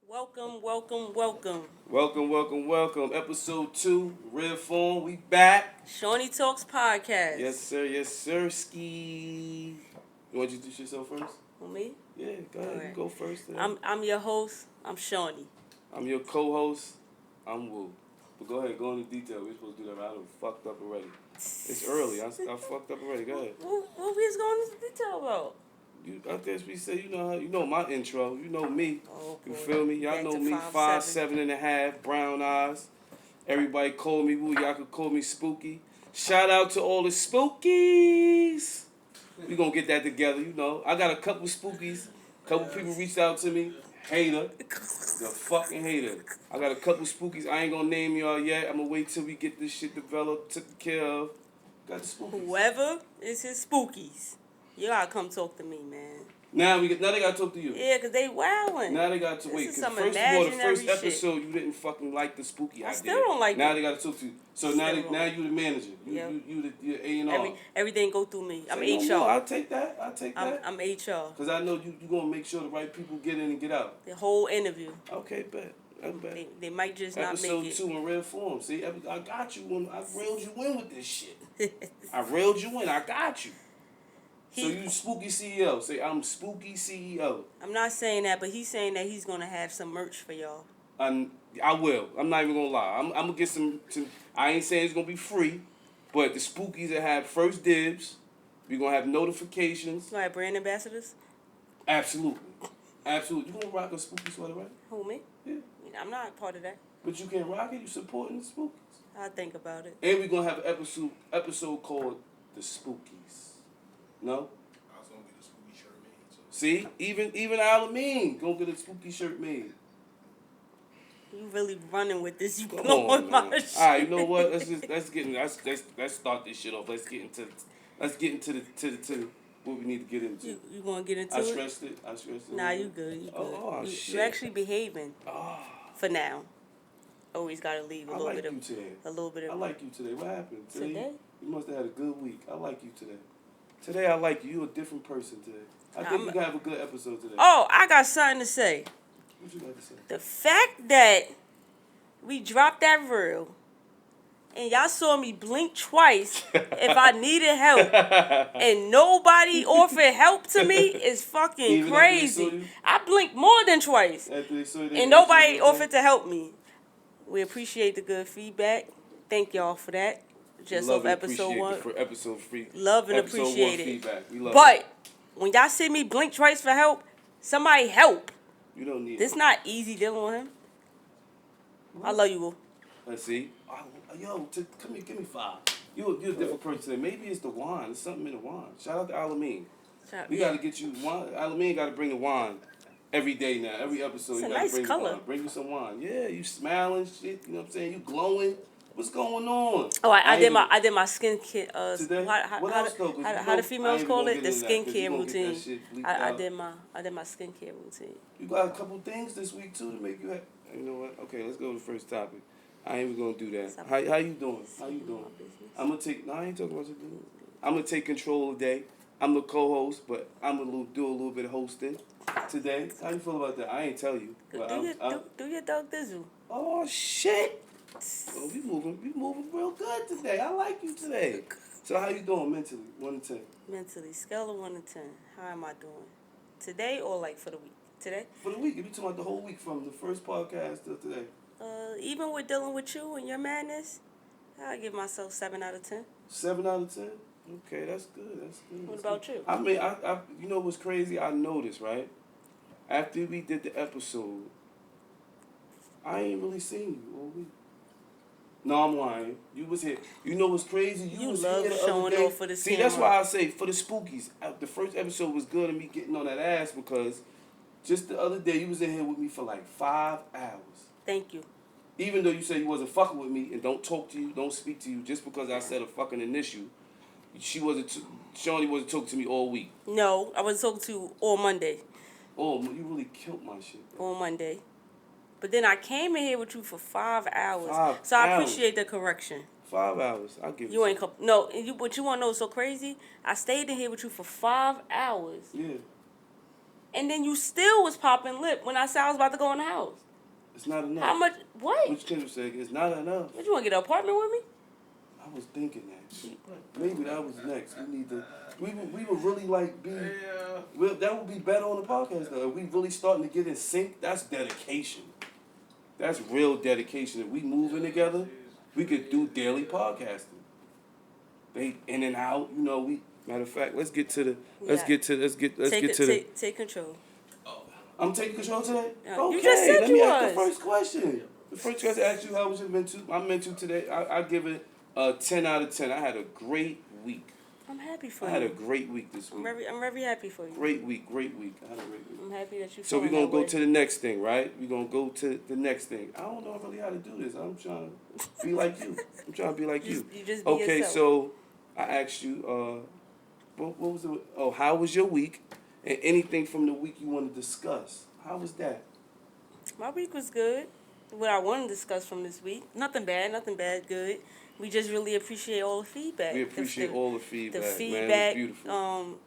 Welcome, welcome, welcome. Welcome. Episode 2, Red Phone. We back. Shawnee Talks Podcast. Yes, sir, ski. You want to introduce yourself first? Who, me? Yeah, go ahead. Alright. You go first. I'm your host. I'm Shawnee. I'm your co-host. I'm Woo. But go ahead, go into detail. We're supposed to do that, but I done fucked up already. It's early. I fucked up already. Go ahead. What we was going into detail about? I guess we say, you know my intro. You know me. Oh, You boy. feel me? Y'all Back know to me. 5'7". 5'7.5", brown eyes. Everybody call me Woo. Y'all could call me Spooky. Shout out to all the Spookies. We gonna get that together, you know. I got a couple Spookies. Couple people reached out to me. Hater. The fucking hater. I got a couple Spookies. I ain't gonna name y'all yet. I'm gonna wait till we get this shit developed, taken care of. Got the Spookies. Whoever is his spookies, you gotta come talk to me, man. Now they gotta talk to you. Yeah, 'cause they wildin'. Now they got to wait. This is Cause some first of all, the imaginary first shit. episode you didn't fucking like the Spooky idea. I still don't like Now it. they got to talk to you. So Still now don't. now you the manager. Yep. You the A&R. Everything go through me. I'm Say no HR. more. I'll take that. I'm HR. Cause I know you gonna make sure the right people get in and get out. The whole interview. Okay, bet. I bet. They might just not Episode make it. 2 in red form. See, I got you when I railed you in with this shit. I railed you in. I got you. So you Spooky CEO. Say I'm Spooky CEO. I'm not saying that, but he's saying that he's gonna have some merch for y'all. I will. I'm not even gonna lie. I'm gonna get some. I ain't saying it's gonna be free, but the Spookies that have first dibs. We're gonna have notifications. You gonna have brand ambassadors? Absolutely. You gonna rock a Spooky sweater, right? Who, me? Yeah. I'm not part of that. But you can rock it. You supporting the Spookies. I'll think about it. And we're gonna have an episode called The Spookies. No? I was gonna get a spooky shirt made. So. See? Even Alameen gonna get a spooky shirt made. You really running with this? You Come blowing on, my man. shit. Alright, you know what? Let's start this shit off. Let's get into the what we need to get into. You want to get into I it? stressed it. Nah, you good. You good. Oh, you, shit. You're actually behaving Oh, for now. Always gotta leave a I little like bit you of today. a little bit I of. like you today. What happened? Today? You must have had a good week. I like you today. Today I like you. You're a different person today. I think we can have a good episode today. Oh, I got something to say. What you got to say? The fact that we dropped that reel and y'all saw me blink twice if I needed help and nobody offered help to me is fucking Even after they saw crazy. you? I blinked more than twice After they saw you, and nobody offered to help me. We appreciate the good feedback. Thank y'all for that. Just off episode 1. For episode 3. Love and Episode 1 appreciate it. feedback. We love But it. when y'all see me blink twice for help, somebody help. You don't need This it. not easy dealing with him. I love you, Will. Let's see. Come here, give me 5. You're a different person today. Maybe it's the wine. There's something in the wine. Shout out to Alameen. We gotta get you wine. Alameen gotta bring the wine every day now. Every episode It's you a gotta nice bring color. the wine. Bring you some wine. Yeah, you smiling shit. You know what I'm saying? You glowing. What's going on? Oh, I did my skincare. Today? What else though? 'Cause How the females call it? The skincare routine. routine. I did my skincare routine. You got a couple things this week too to make you happy. You know what? Okay, let's go to the first topic. I ain't even gonna do that. How you doing? How you doing? I'm gonna take. No, I ain't talking about you. I'm gonna take control today. I'm the co-host, but I'm gonna do a little bit of hosting today. How you feel about that? I ain't tell you. But Do your dog dizzle. Oh shit! Oh, we moving real good today. I like you today. So how you doing mentally? 1 to 10. Mentally, scale of 1 to 10. How am I doing? Today or like for the week? Today? For the week, if you talking about the whole week from the first podcast till today. Even with dealing with you and your madness, I give myself 7 out of 10. 7 out of 10. Okay, that's good. What about you? I mean, I you know what's crazy? I noticed, right? After we did the episode, I ain't really seen you all week. No, I'm lying. You was here. You know what's crazy? You was love here the showing other day. off for the See, that's camera. why I say for the Spookies. The first episode was good and me getting on that ass because just the other day you was in here with me for like 5 hours. Thank you. Even though you said you wasn't fucking with me and don't talk to you, don't speak to you, just because I said a fucking initial, Shawnee wasn't talking to me all week. No, I was talking to you all Monday. Oh, you really killed my shit. Bro. On Monday. But then I came in here with you for 5 hours. 5 so I hours. appreciate the correction. 5 hours. I'll give You ain't no, and but you wanna know what's so crazy? I stayed in here with you for 5 hours. Yeah. And then you still was popping lip when I said I was about to go in the house. It's not enough. How much? What? Which Kendrick said it's not enough. What, you want to get an apartment with me? I was thinking that. Maybe that was next. We need to. We would really like be. Well, that would be better on the podcast though. If we really starting to get in sync, that's dedication. That's real dedication. If we moving together, we could do daily podcasting. They in and out, you know. We matter of fact, let's get to the. Take control. I'm taking control today. Okay, you just said let you me was. ask the first question. The first question asked you how was your mental. My mental today. I give it a 10 out of 10. I had a great week. I'm happy for I you. had a great week this week. I'm very happy for you. Great week. I had a great week. I'm happy that you. So we're gonna go to the next thing, right? We're gonna go to the next thing. I don't know really how to do this. I'm trying to be like you. I'm trying to be like you. You just be okay, yourself. so I asked you, what was it? Oh, how was your week? And anything from the week you want to discuss? How was that? My week was good. What I want to discuss from this week, nothing bad, good. We just really appreciate all the feedback. We appreciate all the feedback, The feedback, man. It was beautiful.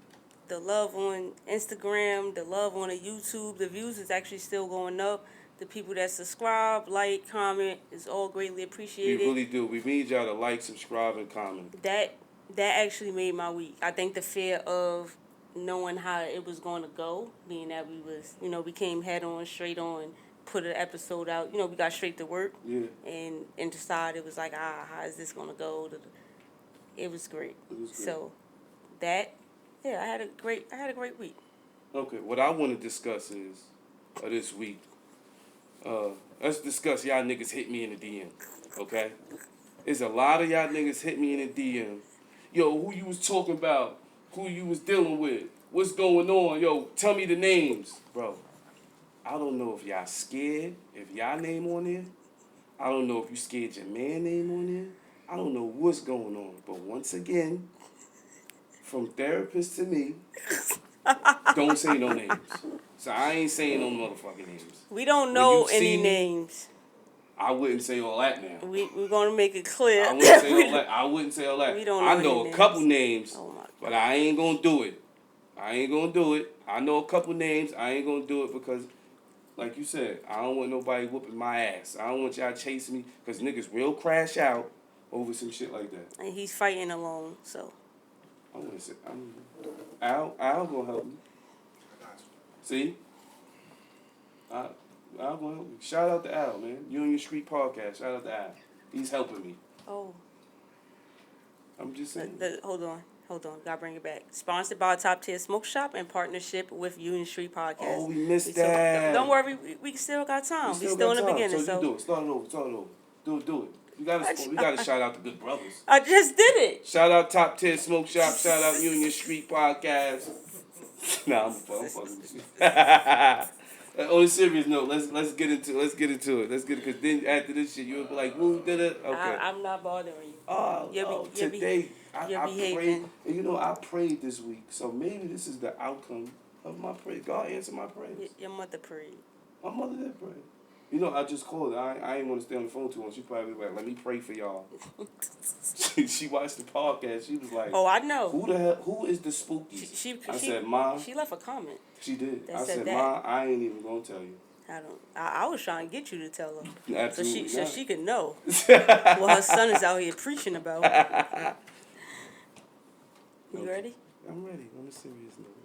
The love on Instagram, the love on the YouTube, the views is actually still going up. The people that subscribe, like, comment is all greatly appreciated. We really do. We need y'all to like, subscribe, and comment. That actually made my week. I think the fear of knowing how it was going to go, being that we came head on, straight on, put an episode out. We got straight to work. Yeah. And decided it was like, how is this going to go? It was great. So that, yeah, I had a great week. Okay, what I want to discuss is this week. Let's discuss y'all niggas hit me in the DM. Okay? There's a lot of y'all niggas hit me in the DM. Yo, who you was talking about? Who you was dealing with? What's going on? Yo, tell me the names. Bro, I don't know if y'all scared, if y'all name on there. I don't know if you scared your man name on there. I don't know what's going on. But once again, from therapist to me, don't say no names. So I ain't saying no motherfucking names. We don't know any names. I wouldn't say all that now. We're going to make it clear. I wouldn't say all that. I wouldn't say all that. We don't know I know any a couple names. names, Oh my God. but I ain't going to do it. I know a couple names. I ain't going to do it because, like you said, I don't want nobody whooping my ass. I don't want y'all chasing me because niggas will crash out over some shit like that. And he's fighting alone, so. I want to say, Al going to help me. See? Al going to help me. Shout out to Al, man. Union Street Podcast. Shout out to Al. He's helping me. Oh. I'm just saying. Hold on. Gotta bring it back. Sponsored by Top Tier Smoke Shop in partnership with Union Street Podcast. Oh, we missed that. Don't worry, we still got time. We still in the beginning. So you do it. Start it over. Do it. We gotta shout out the good brothers. I just did it. Shout out Top Tier Smoke Shop. Shout out Union Street Podcast. Nah, I'm fucking with you. On a serious note, let's get into it. Because then after this shit, you'll be like, who did it? Okay. I'm not bothering you. Today I behaving. prayed, and I prayed this week, so maybe this is the outcome of my prayer. God answered my prayers. Your mother prayed. My mother did pray. I just called her. I ain't want to stay on the phone too long. She probably like, let me pray for y'all. she watched the podcast. She was like, oh, I know. Who is the spooky? I said, Ma. She left a comment. She did. I said, that. Ma, I ain't even going to tell you. I was trying to get you to tell her. Absolutely so she could know what her son is out here preaching about. You ready? I'm ready. On a serious note.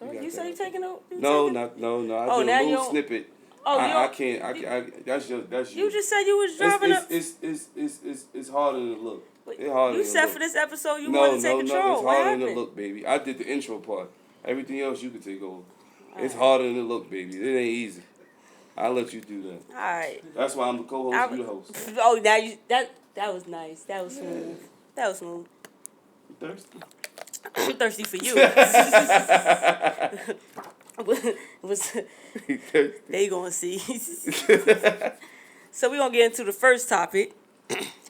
All right. You say you taking a... No. I did a little snippet. Oh, I can't. That's you. You just said you was driving up... It's harder than it look. You said for this episode you wanted to take control. No, it's harder than it look, baby. I did the intro part. Everything else you could take over. It's harder than it look, baby. It ain't easy. I'll let you do that. All right. That's why I'm the co-host, you the host. Oh, that was nice. That was smooth. That was smooth. You thirsty? I'm thirsty for you. They gonna see. So we're gonna get into the first topic,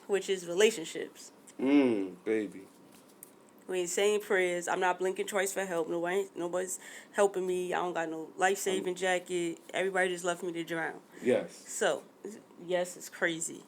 which is relationships. Baby. We ain't saying prayers. I'm not blinking twice for help. Nobody's helping me. I don't got no life-saving jacket. Everybody just left me to drown. Yes. So, yes, it's crazy.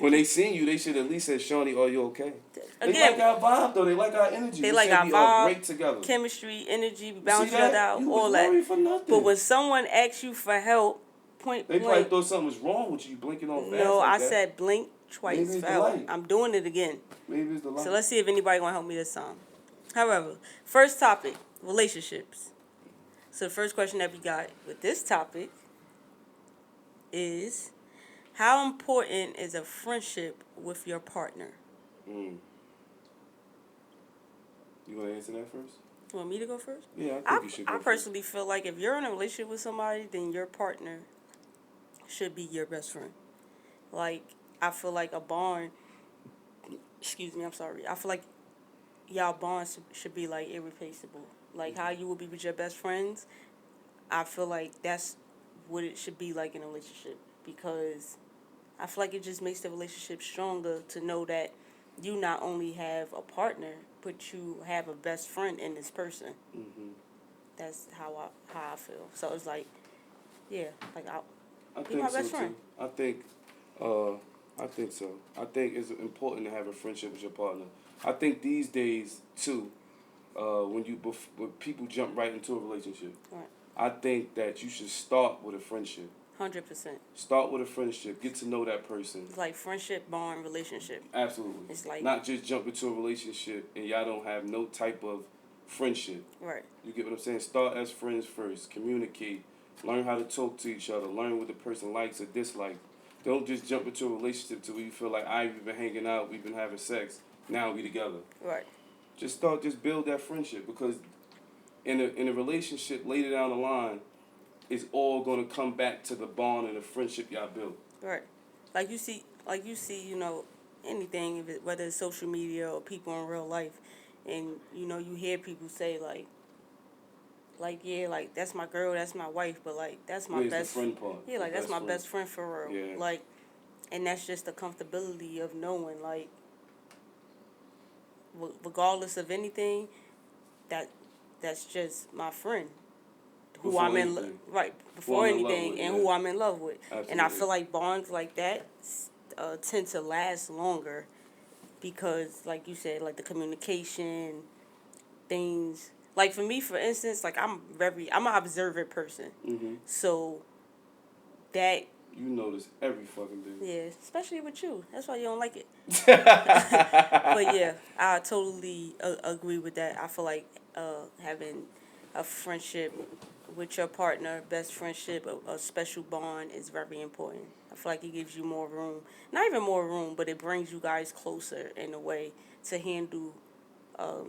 When they seen you, they should at least say, Shawnee, are you okay? They Again, like our vibe, though. They like our energy. they They like said our we are vibe, great together. chemistry, energy, we You balance see each other that? out, You all was that. worried for nothing. But when someone asks you for help, point They probably blank, thought something was wrong with you blinking on fast no, like I that. said blink Maybe twice it's for the help. light. I'm doing it again. Maybe it's the light. So let's see if anybody gonna help me this time. However, first topic, relationships. So the first question that we got with this topic is, how important is a friendship with your partner? You want to answer that first? You want me to go first? Yeah, I think you should go I first. personally feel like if you're in a relationship with somebody, then your partner should be your best friend. Like, I feel like a bond, excuse me, I'm sorry. I feel like y'all bonds should be like irreplaceable. Like how you would be with your best friends, I feel like that's what it should be like in a relationship, because I feel like it just makes the relationship stronger to know that you not only have a partner, but you have a best friend in this person. Mm-hmm. That's how I feel. So it's like, yeah, like I be my think so best friend. too. I think so. I think it's important to have a friendship with your partner. I think these days too, when people jump right into a relationship, Right. I think that you should start with a friendship. 100%. Start with a friendship. Get to know that person. It's like friendship, bond, relationship. Absolutely. It's like, not just jump into a relationship and y'all don't have no type of friendship. right. You get what I'm saying? Start as friends first. Communicate. Learn how to talk to each other. Learn what the person likes or dislikes. Don't just jump into a relationship to where you feel like, we've been hanging out, we've been having sex, now we together. Right. Just build that friendship, because in a relationship later down the line, it's all going to come back to the bond and the friendship y'all built. Right. Like you see, anything, whether it's social media or people in real life, and, you hear people say, yeah, like, that's my girl, that's my wife, but, like, that's my Where's best... the friend part? Yeah, like, that's my friend. best friend for real. Yeah. Like, and that's just the comfortability of knowing, like, regardless of anything, that's just my friend. Who Before I'm in anything. right Who before I'm in love anything, with, and yeah. who I'm in love with. Absolutely. And I feel like bonds like that tend to last longer, because, like you said, like the communication, things. Like for me, for instance, like I'm an observant person. Mm-hmm. So that, you notice every fucking thing. yeah, especially with you. That's why you don't like it. But yeah, I totally agree with that. I feel like having a friendship with your partner, best friendship, a special bond is very important. I feel like it gives you more room. Not even more room, but it brings you guys closer in a way to handle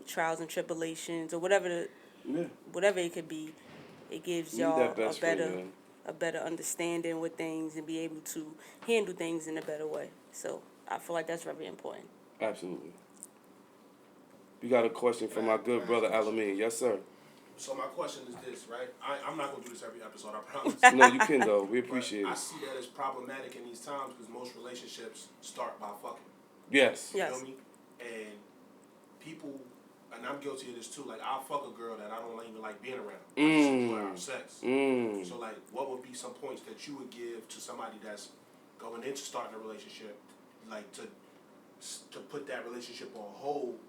trials and tribulations, or whatever it could be. It gives You need y'all that best friend, a better understanding with things and be able to handle things in a better way. So I feel like that's very important. Absolutely. We got a question from my good brother Alamin. Yes, sir. So my question is this, right? I'm not going to do this every episode, I promise. No, you can, though. We appreciate I it. see that as problematic in these times because most relationships start by fucking. Yes. You feel me? And people, and I'm guilty of this too, like I'll fuck a girl that I don't even like being around. I just enjoy our sex. So like, what would be some points that you would give to somebody that's going into starting a relationship, like to put that relationship on hold,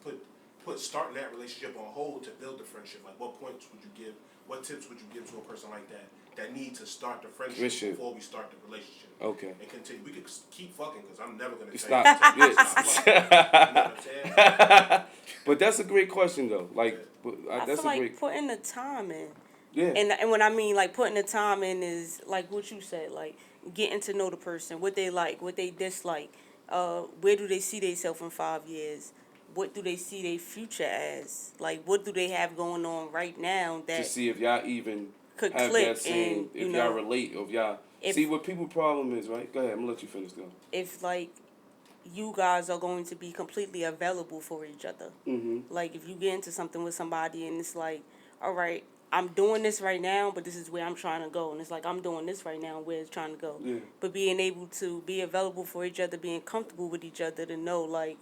put starting that relationship on hold to build the friendship? Like, what points would you give? What tips would you give to a person like that need to start the friendship before we start the relationship? Okay. And continue. We could keep fucking because I'm never gonna Stop. stop fucking. You know what I'm saying? But that's a great question, though. Like, I that's feel a like great. putting the time in. Yeah. And when I mean like putting the time in is like what you said, like getting to know the person, what they like, what they dislike, where do they see themselves in 5 years, what do they see their future as, like what do they have going on right now that to see if y'all even could have click, that same, and if y'all relate, or if y'all see what people's problem is, right? Go ahead, I'm gonna let you finish though. If like you guys are going to be completely available for each other. Mm-hmm. Like if you get into something with somebody and it's like, all right, I'm doing this right now, but this is where I'm trying to go. And it's like, I'm doing this right now, where it's trying to go. Yeah. But being able to be available for each other, being comfortable with each other, to know, like,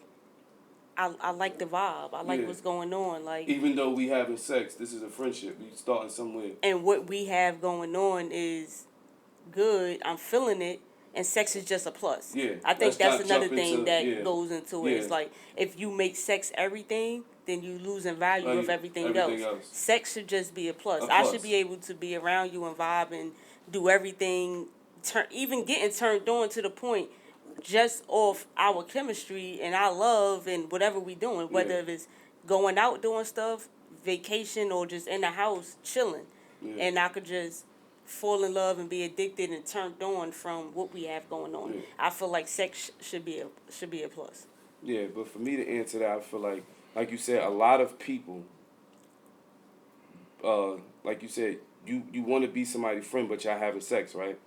I like the vibe. I like what's going on. Like, even though we having sex, this is a friendship. We starting somewhere. And what we have going on is good. I'm feeling it. and sex is just a plus. Yeah, I think let's that's not another jump thing into- that yeah. goes into it. Yeah. It's like if you make sex everything, then you losing value of everything else. Sex should just be a plus. I should be able to be around you and vibe and do everything, even getting turned on to the point just off our chemistry and our love and whatever we doing, whether Yeah. if it's going out doing stuff, vacation, or just in the house chilling. Yeah. And I could just fall in love and be addicted and turned on from what we have going on. Yeah. I feel like sex should be a plus. Yeah, but for me to answer that, I feel like you said, a lot of people, like you said, you want to be somebody's friend, but y'all having sex, right?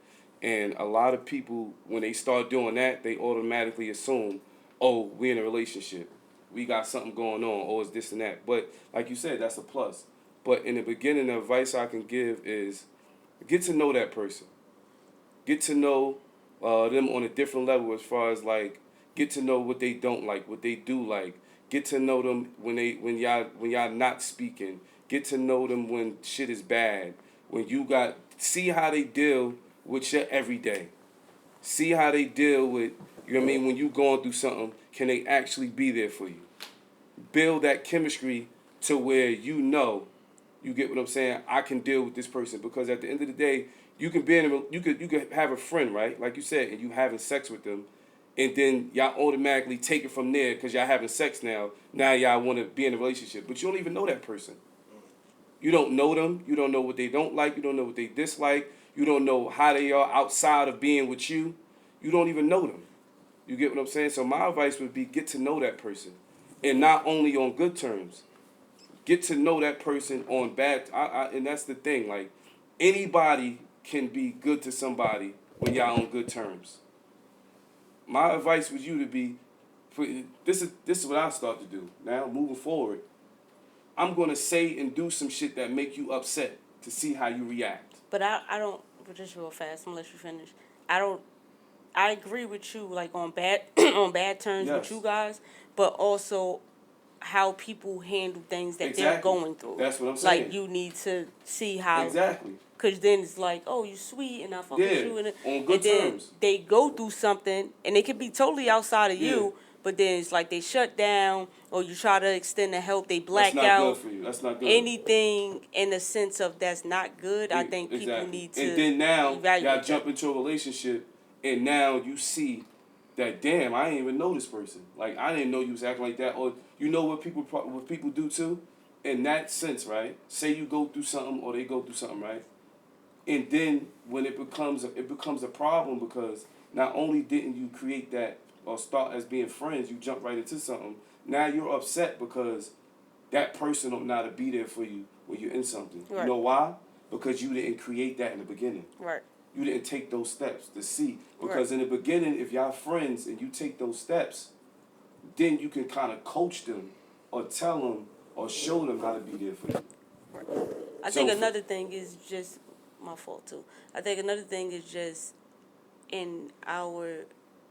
And a lot of people, when they start doing that, they automatically assume, oh, we're in a relationship. We got something going on, or it's this and that. But like you said, that's a plus. But in the beginning, the advice I can give is get to know that person. Get to know them on a different level as far as like get to know what they don't like, what they do like. Get to know them when y'all not speaking. Get to know them when shit is bad. When you got see how they deal with your everyday. See how they deal with, you know what I mean, when you going through something, can they actually be there for you? Build that chemistry to where you know, you get what I'm saying, I can deal with this person, because at the end of the day, you can be you could have a friend, right? Like you said, and you having sex with them, and then y'all automatically take it from there because y'all having sex now. Now y'all want to be in a relationship, but you don't even know that person. You don't know them. You don't know what they don't like. You don't know what they dislike. You don't know how they are outside of being with you. You don't even know them. You get what I'm saying? So my advice would be get to know that person. And not only on good terms. Get to know that person on bad. And that's the thing. Like, anybody can be good to somebody when y'all on good terms. My advice with you to be, this is what I start to do. Now, moving forward, I'm going to say and do some shit that make you upset to see how you react. But I don't, but just real fast, I'm going to let you finish. I agree with you, like, on bad on bad terms Yes. with you guys, but also how people handle things that they're going through. That's what I'm saying. Like, you need to see how... Exactly. Because then it's like, oh, you sweet, and I fuck with you. On good and then terms. they go through something, and it could be totally outside of you, but then it's like they shut down, or you try to extend the help, they black out. That's not out. good for you. That's not good. Anything in the sense of that's not good, I think people need to And then now, evaluate y'all jump into a relationship, and now you see that, damn, I didn't even know this person. Like, I didn't know you was acting like that. Or you know what people do too? In that sense, right? Say you go through something, or they go through something, right? And then when it becomes a problem, because not only didn't you create that or start as being friends, you jump right into something. Now you're upset because that person don't know how to be there for you when you're in something. Right. You know why? Because you didn't create that in the beginning. Right. You didn't take those steps to see. Because in the beginning, if y'all friends and you take those steps, then you can kind of coach them or tell them or show them how to be there for you. Right. I think another thing is just my fault too. I think another thing is just in our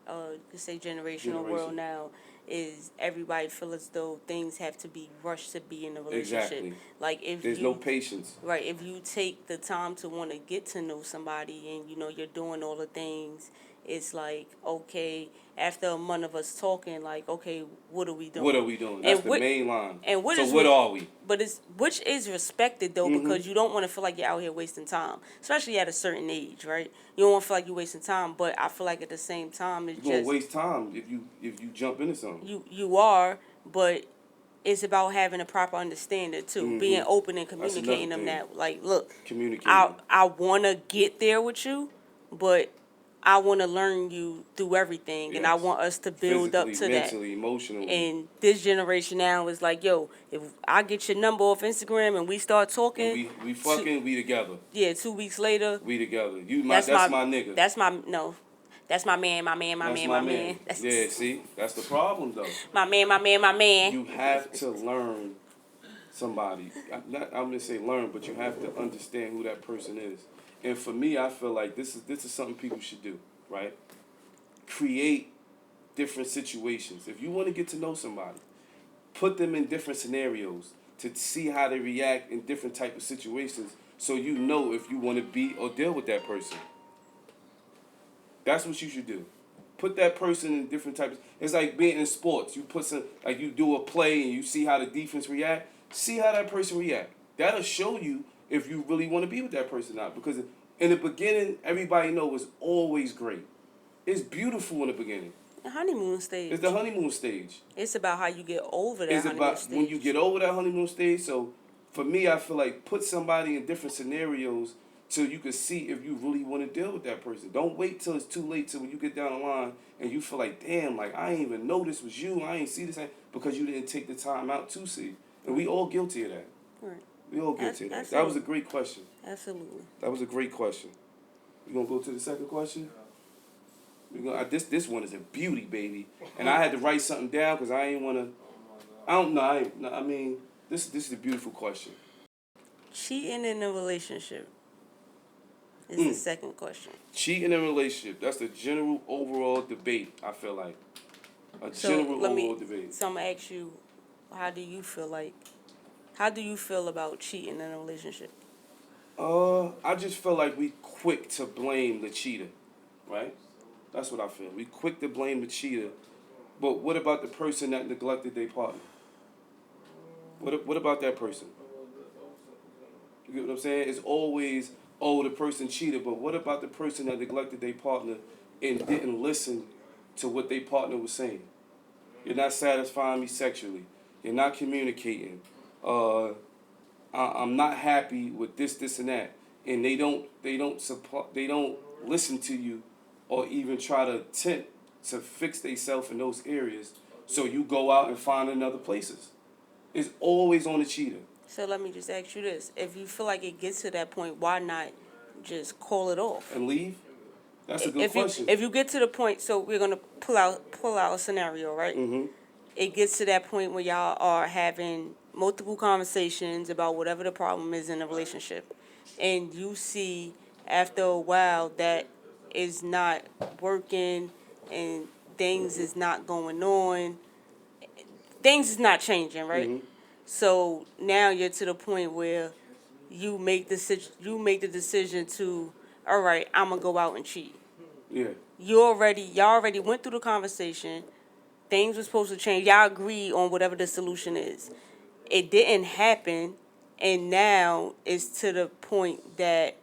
let's say generational world now is everybody feel as though things have to be rushed to be in a relationship. Exactly. Like if there's no patience. Right. If you take the time to want to get to know somebody and you know you're doing all the things, it's like, okay, after a month of us talking, like, okay, what are we doing? What are we doing? That's the main line. And what are we? But which is respected though, because you don't want to feel like you're out here wasting time, especially at a certain age, right? You don't want to feel like you're wasting time, but I feel like at the same time it's you're gonna waste time if you jump into something. You are, but it's about having a proper understanding too, being open and communicating them that, like, look, I want to get there with you, but I want to learn you through everything, and I want us to build up to mentally, that. Emotionally. And this generation now is like, yo, if I get your number off Instagram and we start talking, we fucking, we together. Yeah, 2 weeks later, we together. That's my nigga. That's my man, my man. Yeah, see, that's the problem though. My man. You have to learn somebody. I'm gonna say learn, but you have to understand who that person is. And for me, I feel like this is something people should do, right? Create different situations. If you want to get to know somebody, put them in different scenarios to see how they react in different type of situations, so you know if you want to be or deal with that person. That's what you should do. Put that person in different types. It's like being in sports. You put some, like you do a play and you see how the defense react. See how that person react. That'll show you if you really want to be with that person or not. Because in the beginning, everybody know it's always great. It's beautiful in the beginning. The honeymoon stage. It's the honeymoon stage. It's about how you get over that honeymoon It's about stage. when you get over that honeymoon stage. So for me, I feel like put somebody in different scenarios so you can see if you really want to deal with that person. Don't wait till it's too late till when you get down the line and you feel like, damn, like I ain't even know this was you. I ain't see this because you didn't take the time out to see. And we all guilty of that. Right. We all guilty of that. Absolutely. That was a great question. Absolutely. That was a great question. You gonna go to the second question? We gonna, this one is a beauty, baby. And I had to write something down because I ain't wanna. I don't know. I mean, this is a beautiful question. Cheating in a relationship is the second question. Cheating in a relationship. That's the general overall debate, I feel like. A general overall debate. So I'm going to ask you, how do you feel about cheating in a relationship? I just feel like we quick to blame the cheater, right? That's what I feel. We quick to blame the cheater. But what about the person that neglected their partner? What about that person? You get what I'm saying? It's always, the person cheated, but what about the person that neglected their partner and didn't listen to what their partner was saying? You're not satisfying me sexually. You're not communicating. I'm not happy with this, and that. And they don't listen to you or even try to attempt to fix themselves in those areas. So you go out and find another places. It's always on the cheater. So let me just ask you this. If you feel like it gets to that point, why not just call it off? And leave? That's a good question. If you get to the point, so we're going to pull out a scenario, right? Mm-hmm. It gets to that point where y'all are having multiple conversations about whatever the problem is in a relationship. And you see after a while that is not working and things is not going on. Things is not changing, right? Mm-hmm. So now you're to the point where you make the decision to, all right, I'm gonna go out and cheat. Yeah. Y'all already went through the conversation. Things were supposed to change. Y'all agreed on whatever the solution is. It didn't happen, and now it's to the point that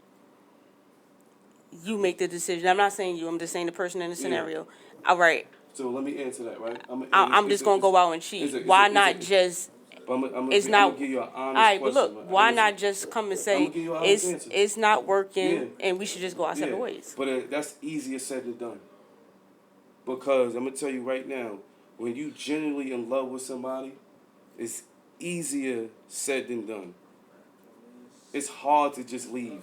you make the decision. I'm not saying you. I'm just saying the person in the scenario. All right. So let me answer that, right? I'm just gonna go out and cheat. Why not just? I'm It's gonna not. give you an honest All right, but question. look, why not just come and say give you an honest answer. it's not working, Yeah. and we should just go our separate ways. But that's easier said than done. Because I'm gonna tell you right now, when you genuinely in love with somebody, it's easier said than done. It's hard to just leave.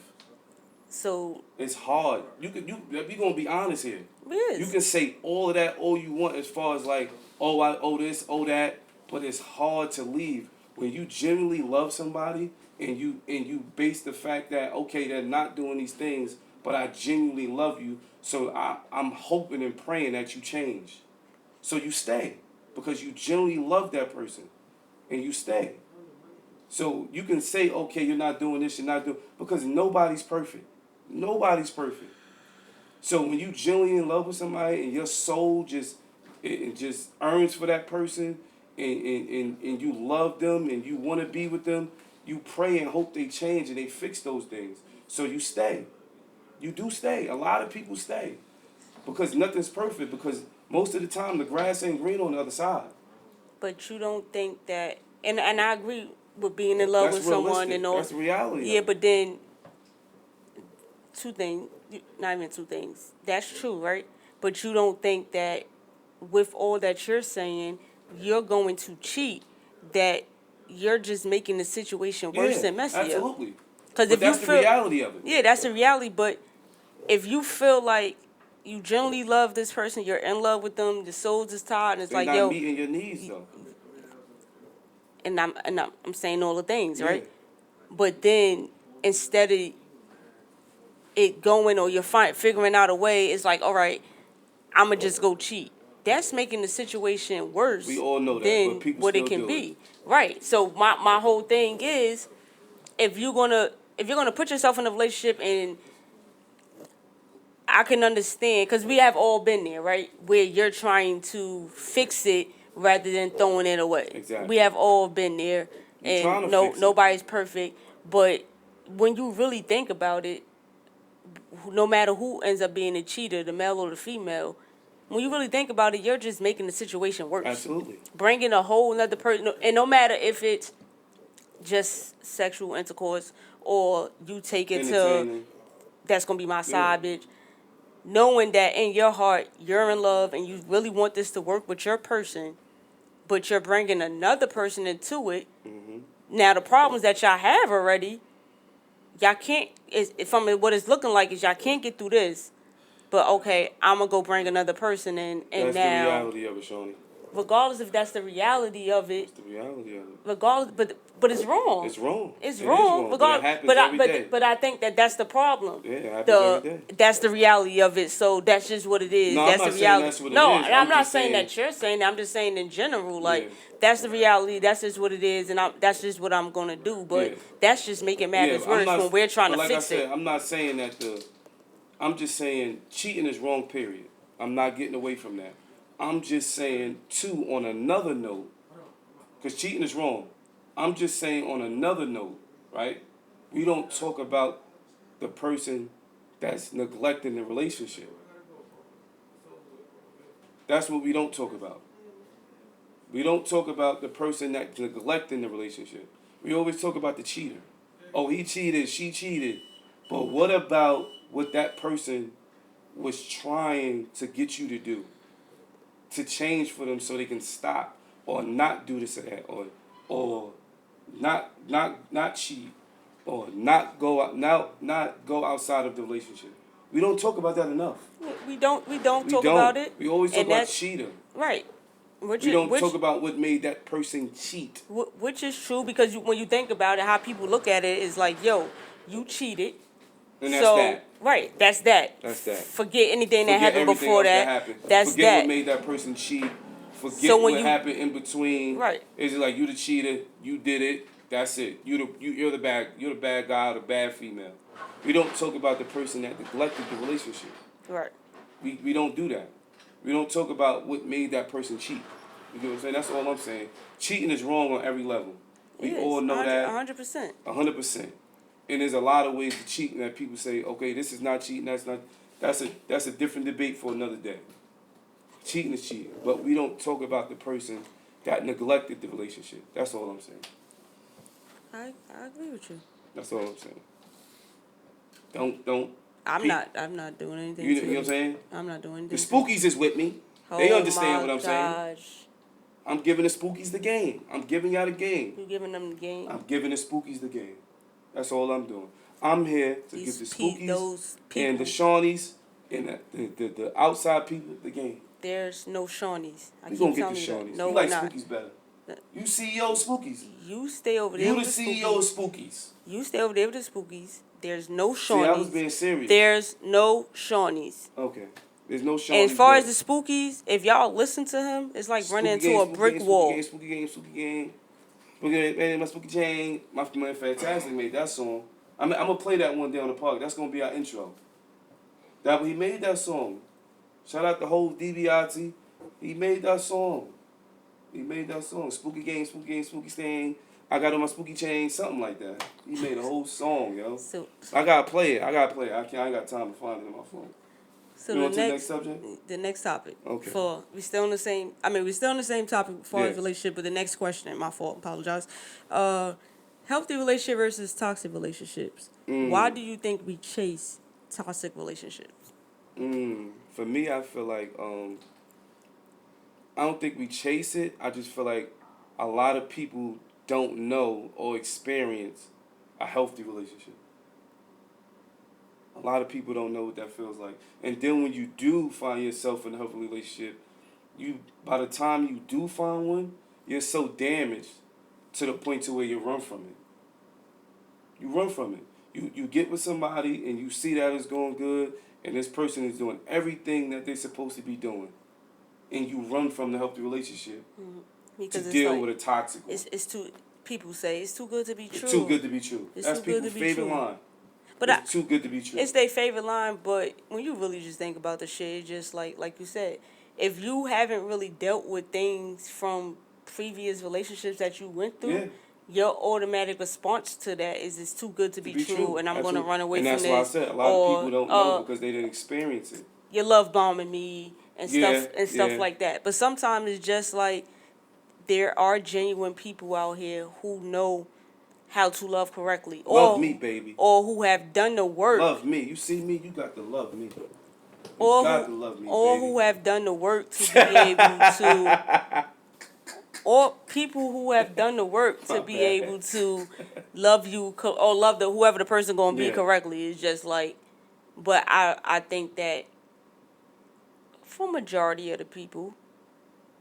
So it's hard. We gonna be honest here. it is. You can say all of that, all you want, as far as like, oh, I owe this, oh that, but it's hard to leave when you genuinely love somebody and you base the fact that, okay, they're not doing these things, but I genuinely love you, so I'm hoping and praying that you change. So you stay because you genuinely love that person, and you stay. So you can say, okay, you're not doing this, you're not doing, because nobody's perfect. Nobody's perfect. So when you genuinely in love with somebody and your soul just earns for that person, and you love them and you want to be with them, you pray and hope they change and they fix those things. So you stay. You do stay. A lot of people stay because nothing's perfect, because most of the time the grass ain't green on the other side. But you don't think that, and I agree with being in love with someone and all. That's the reality. Yeah, but then not even two things. That's true, right? But you don't think that with all that you're saying, you're going to cheat, that you're just making the situation worse and messier. Absolutely. Because if that's you the reality of it. Yeah, that's the reality. But if you feel like you genuinely love this person, you're in love with them, the souls is tied, and it's They're like, not meeting your needs though. And I'm saying all the things, right? But then instead of it going, or you're figuring out a way, it's like, all right, I'm gonna just go cheat. That's making the situation worse. We all know that, than but people what still it can do be. Right. So my whole thing is, if you're gonna put yourself in a relationship, and I can understand because we have all been there, right? Where you're trying to fix it rather than throwing it away. Exactly. We have all been there, You're trying and to fix it. nobody's perfect. But when you really think about it, no matter who ends up being a cheater, the male or the female, when you really think about it, you're just making the situation worse. Absolutely. Bringing a whole other person, and no matter if it's just sexual intercourse or you take it to Entertaining. that's gonna be my side bitch, knowing that in your heart you're in love and you really want this to work with your person, but you're bringing another person into it. Mm-hmm. Now the problems that y'all have already, y'all can't. From what it's looking like is y'all can't get through this. But okay, I'm gonna go bring another person in, and That's now the reality of it, Shawnee. regardless if that's the reality of it, That's the reality of it. regardless, but it's wrong. It's wrong. It's It is wrong. But it happens every day. But I think that's the problem. Yeah, it happens every day. That's the reality of it. So that's just what it is. No, That's I'm the not saying reality. that's what it No, is. and I'm I'm not just saying saying- that you're saying that. I'm just saying in general, like Yeah. that's the reality. That's just what it is, and that's just what I'm gonna do. But Yeah. that's just making matters I'm worse not- when we're trying but to like fix I said, it. I'm not saying that I'm just saying cheating is wrong, period. I'm not getting away from that. I'm just saying, too, on another note, because cheating is wrong. I'm just saying on another note, right? We don't talk about the person that's neglecting the relationship. That's what we don't talk about. We don't talk about the person that's neglecting the relationship. We always talk about the cheater. Oh, he cheated, she cheated. But what about what that person was trying to get you to do? To change for them so they can stop or not do this or that or not cheat or not go outside of the relationship. We don't talk about that enough. We don't talk about it. We always talk and about that's- cheater. Right. We don't talk about what made that person cheat. Which is true because when you think about it, how people look at it is like, yo, you cheated. And that's that. Right, that's that. That's that. Forget anything that Forget happened everything before else that. happened. That's Forget that. what made that person cheat. Forget So when what you- happened in between. Right. It's like you the cheater, you did it. That's it. You're the bad guy or the bad female. We don't talk about the person that neglected the relationship. Right. We don't do that. We don't talk about what made that person cheat. You know what I'm saying? That's all I'm saying. Cheating is wrong on every level. We all know that. 100%. 100%. And there's a lot of ways to cheat, and that people say, okay, this is not cheating. That's not. That's a different debate for another day. Cheating is cheating, but we don't talk about the person that neglected the relationship. That's all I'm saying. I agree with you. That's all I'm saying. Don't. I'm not doing anything. You to know what I'm saying? I'm not doing The anything. Spookies is with me. They understand what I'm saying. Gosh. I'm giving the Spookies the game. I'm giving y'all the game. You giving them the game. I'm giving the Spookies the game. That's all I'm doing. I'm here to give the Spookies and the Shawnees and the outside people the game. There's no Shawnees. We gonna get the Shawnees. No, you like not. Spookies better. You CEO of Spookies. You stay over there. You with the the CEO of Spookies. Spookies. You stay over there with the Spookies. There's no Shawnees. See, I was being serious. There's no Shawnees. Okay. There's no Shawnees. And as far as the Spookies, if y'all listen to him, it's like running into a brick wall. Spooky game. Man, my Spooky Chain. My man Fantastic made that song. I'm gonna play that one day on the park. That's gonna be our intro. He made that song. Shout out the whole DBIT. He made that song. Spooky game, spooky stain. I got on my Spooky Chain, something like that. He made a whole song, yo. So I gotta play it. I ain't got time to find it on my phone. So you the want to the next subject? The next topic. Okay. We're still on the same topic as far as Yes. relationship, but the next question, my fault, apologize. Healthy relationship versus toxic relationships. Why do you think we chase toxic relationships? For me, I feel like I don't think we chase it. I just feel like a lot of people don't know or experience a healthy relationship. A lot of people don't know what that feels like. And then when you do find yourself in a healthy relationship, by the time you do find one, you're so damaged to the point to where you run from it. You run from it. You get with somebody and you see that it's going good and this person is doing everything that they're supposed to be doing. And you run from the healthy relationship Because to it's deal like, with a toxic one. It's too. People say it's too good to be true. It's too good to be true. It's That's too good people's to be favorite true. line. But It's too good to be true. It's their favorite line, but when you really just think about the shit, it's just like you said, if you haven't really dealt with things from previous relationships that you went through, Yeah. your automatic response to that is it's too good to be true, and I'm going to Absolutely. run away and from this. that's why I said a lot of people don't know because they didn't experience it. You're love bombing me and stuff Yeah. like that. But sometimes it's just like there are genuine people out here who know how to love correctly, Love me, baby. or who have done the work. Love me. You see me, you got to love me. You got to love me, or baby. who have done the work to be able to, or people who have done the work to be able to love you or love whoever the person gonna be correctly. It's just like, but I think that for majority of the people,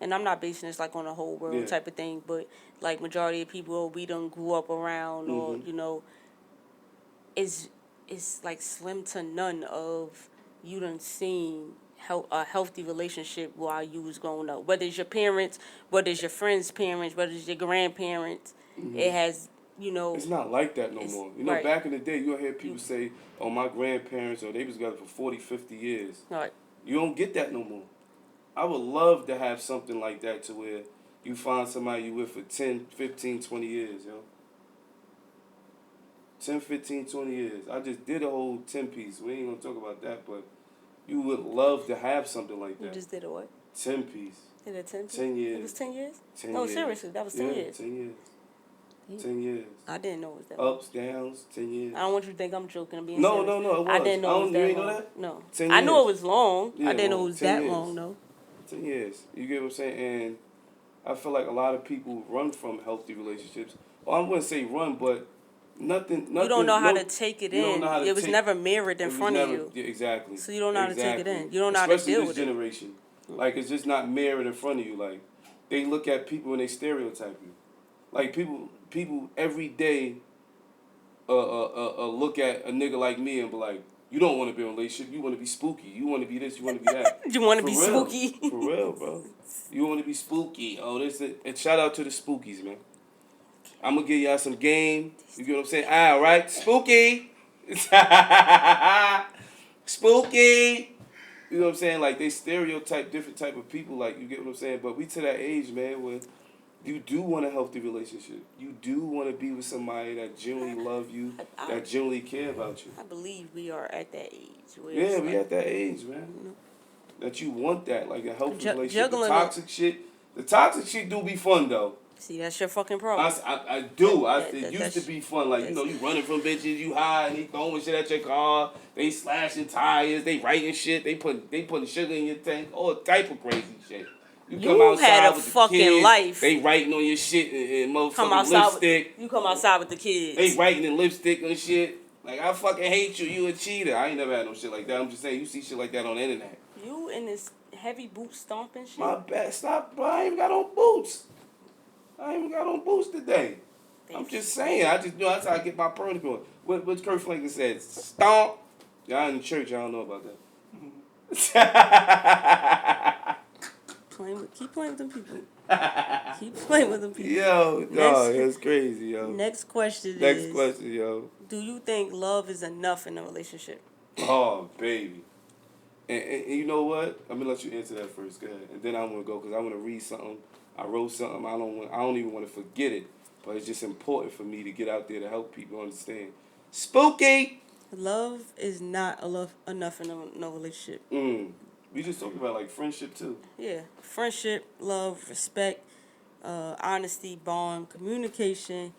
and I'm not basing this like on the whole world type of thing, but like majority of people we done grew up around, or is like slim to none of you done seen a healthy relationship while you was growing up. Whether it's your parents, whether it's your friends' parents, whether it's your grandparents, it has, It's not like that no more. right. Back in the day, you'll hear people say, oh, my grandparents, or they was together for 40, 50 years. Right. You don't get that no more. I would love to have something like that to where you find somebody you with for 10, 15, 20 years, 10, 15, 20 years. I just did a whole 10 piece. We ain't going to talk about that, but you would love to have something like that. You just did a what? 10 piece. Did a 10 piece? 10 years. It was 10 years? 10 no, years. seriously, that was 10 years. 10 years. 10 years. I didn't know it was that Ups, downs, 10 years. I don't want you to think I'm joking. I'm being No, serious. no, it was. I didn't know it was that you ain't long. know that? No. 10 I knew years. it was long. Yeah, I didn't know it was that years. long, though. 10 years. You get what I'm saying? And I feel like a lot of people run from healthy relationships. Well, I wouldn't say run, but nothing. You don't know how to take it in. It was never mirrored in front of you. Yeah, exactly. So you don't know how to take it in. You don't know how to Especially deal this with generation. Like, it's just not mirrored in front of you. Like, they look at people and they stereotype you. Like, people every day look at a nigga like me and be like, you don't want to be in a relationship. You want to be spooky. You want to be this. You want to be that. You want to be real. spooky. For real, bro. You want to be spooky. Oh, this is, and shout out to the spookies, man. I'm going to give y'all some game. You get what I'm saying? All right. Spooky. Spooky. You know what I'm saying? Like, they stereotype different type of people. Like, you get what I'm saying? But we to that age, man, where you do want a healthy relationship. You do want to be with somebody that genuinely love you, that genuinely care about you. I believe we are at that age. Yeah, we at that age, man. That you want that, like a healthy relationship. The toxic shit do be fun, though. See, that's your fucking problem. I do. It used to be fun. Like, you running from bitches, you high, and they throwing shit at your car. They slashing tires. They writing shit. They putting sugar in your tank. All type of crazy shit. You come outside had a with the fucking kids, life. They writing on your shit and motherfucking lipstick. You come outside with the kids. They writing in lipstick and shit. Like, I fucking hate you. You a cheater. I ain't never had no shit like that. I'm just saying, you see shit like that on the internet. You in this heavy boot stomping shit? My bad. Stop. Bro, I ain't even got on boots. I ain't even got on boots today. I'm just saying. I just know that's how I get my pearls going. What Kurt Franklin said, stomp. Y'all in the church, y'all don't know about that. Keep playing with them people. Keep playing with them people. Yo, dog, that's crazy, yo. Next question, yo. Do you think love is enough in a relationship? Oh, baby. And you know what? I'm gonna let you answer that first. Go ahead, and then I'm gonna go because I want to read something. I wrote something. I don't even want to forget it, but it's just important for me to get out there to help people understand. Spooky. Love is not enough in no relationship. We just talking about like friendship too. Yeah, friendship, love, respect, honesty, bond, communication,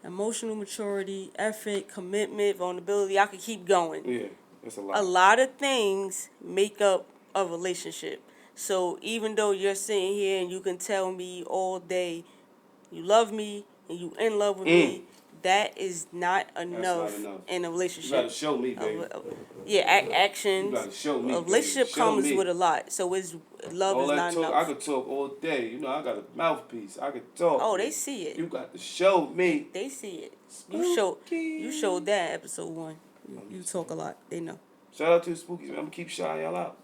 emotional maturity, effort, commitment, vulnerability. I could keep going. Yeah, that's a lot. A lot of things make up a relationship. So even though you're sitting here and you can tell me all day you love me and you in love with me, that is not enough in a relationship. You gotta show me, baby. Action. You gotta show me. A relationship comes with a lot. So love is not enough. I could talk all day. You know, I got a mouthpiece. I could talk. Oh, they see it. You got to show me. They see it. You showed that episode 1. You talk a lot. They know. Shout out to the Spookies, man. I'm gonna keep shouting y'all out.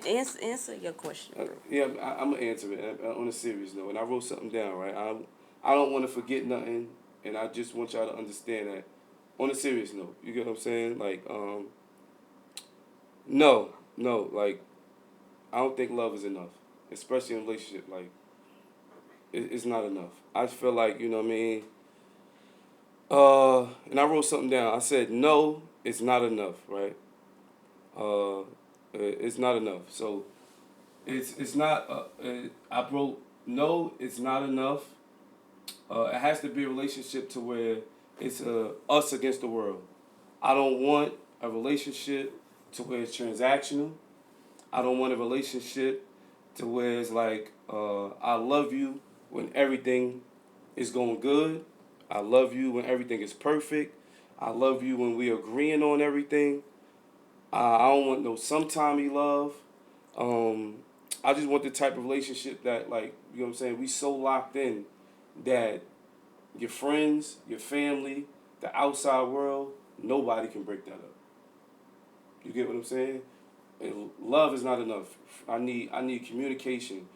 Answer your question. Yeah, I'm gonna answer it on a serious note. And I wrote something down, right? I don't want to forget nothing, And I just want y'all to understand that on a serious note. You get what I'm saying? Like, no, like, I don't think love is enough, especially in a relationship. Like, it's not enough. I feel like, you know what I mean? And I wrote something down. I said, no, it's not enough, right? It's not enough. So, it's not, I wrote, no, it's not enough. It has to be a relationship to where it's us against the world. I don't want a relationship to where it's transactional. I don't want a relationship to where it's like, I love you when everything is going good. I love you when everything is perfect. I love you when we agreeing on everything. I don't want no sometimey love. I just want the type of relationship that, like, you know what I'm saying, we so locked in that your friends, your family, the outside world, nobody can break that up. You get what I'm saying? And love is not enough. I need communication.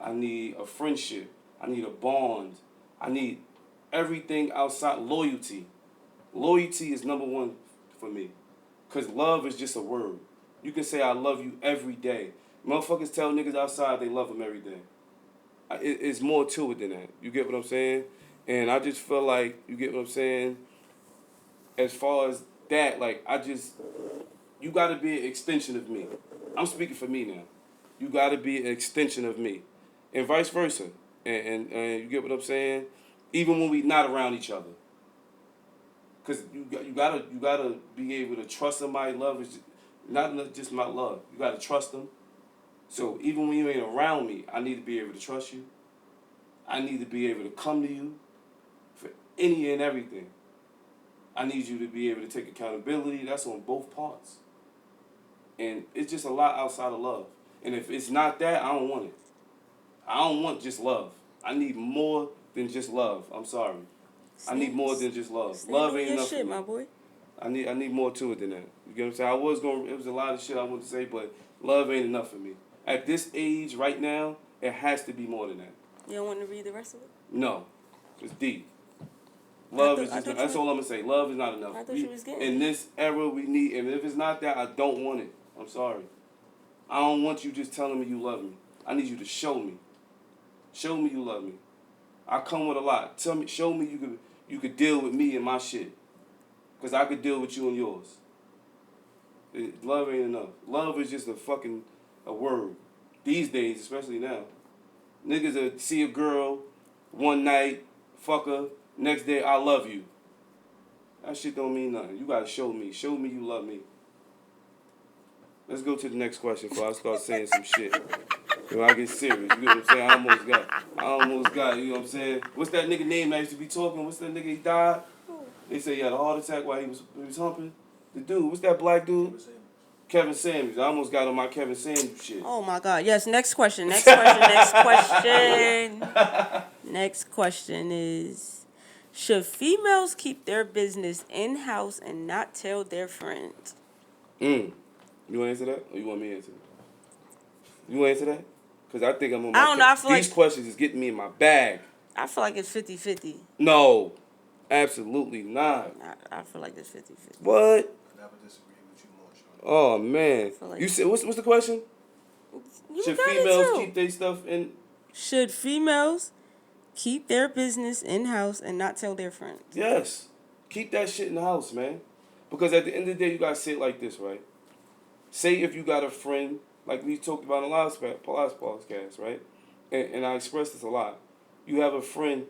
I need a friendship. I need a bond. I need everything outside. Loyalty. Loyalty is number one for me. Because love is just a word. You can say I love you every day. Motherfuckers tell niggas outside they love them every day. It's more to it than that. You get what I'm saying? And I just feel like, you get what I'm saying? As far as that, like, you got to be an extension of me. I'm speaking for me now. You got to be an extension of me. And vice versa. And you get what I'm saying? Even when we not around each other. Because you gotta be able to trust somebody. Love is not just my love. You got to trust them. So even when you ain't around me, I need to be able to trust you. I need to be able to come to you for any and everything. I need you to be able to take accountability. That's on both parts. And it's just a lot outside of love. And if it's not that, I don't want it. I don't want just love. I need more than just love. I'm sorry. I need more than just love. Love ain't enough shit, for me. my boy. I need more to it than that. You get what I'm saying? It was a lot of shit I wanted to say, but love ain't enough for me. At this age, right now, it has to be more than that. You don't want to read the rest of it? No. It's deep. Love is just not, that's all I'm going to say. Love is not enough. I thought you was getting in this era, we need, and if it's not that, I don't want it. I'm sorry. I don't want you just telling me you love me. I need you to show me. Show me you love me. I come with a lot. Show me you could deal with me and my shit. Because I could deal with you and yours. Love ain't enough. Love is just a word. These days, especially now. Niggas will see a girl one night, fuck her, next day, I love you. That shit don't mean nothing. You gotta show me. Show me you love me. Let's go to the next question before I start saying some shit. I get serious. You get what I'm saying? I almost got, you know what I'm saying? What's that nigga name that used to be talking? What's that nigga, he died? They say he had a heart attack while he was humping. The dude, what's that black dude? Kevin Samuels. I almost got on my Kevin Samuels shit. Oh my God. Yes, next question. Next question. Next question is, should females keep their business in-house and not tell their friends? You want to answer that? Or you want me to answer that? You want to answer that? Because I think I'm on my... I don't know. I feel these questions is getting me in my bag. I feel like it's 50-50. No. Absolutely not. I feel like it's 50-50. What? I never disagree with you more, Sean. Oh, man. Like you said, what's the question? Should females keep their stuff in... Should females keep their business in-house and not tell their friends? Yes. Keep that shit in the house, man. Because at the end of the day, you got to say it like this, right? Say if you got a friend, like we talked about in the last podcast, right? And I expressed this a lot. You have a friend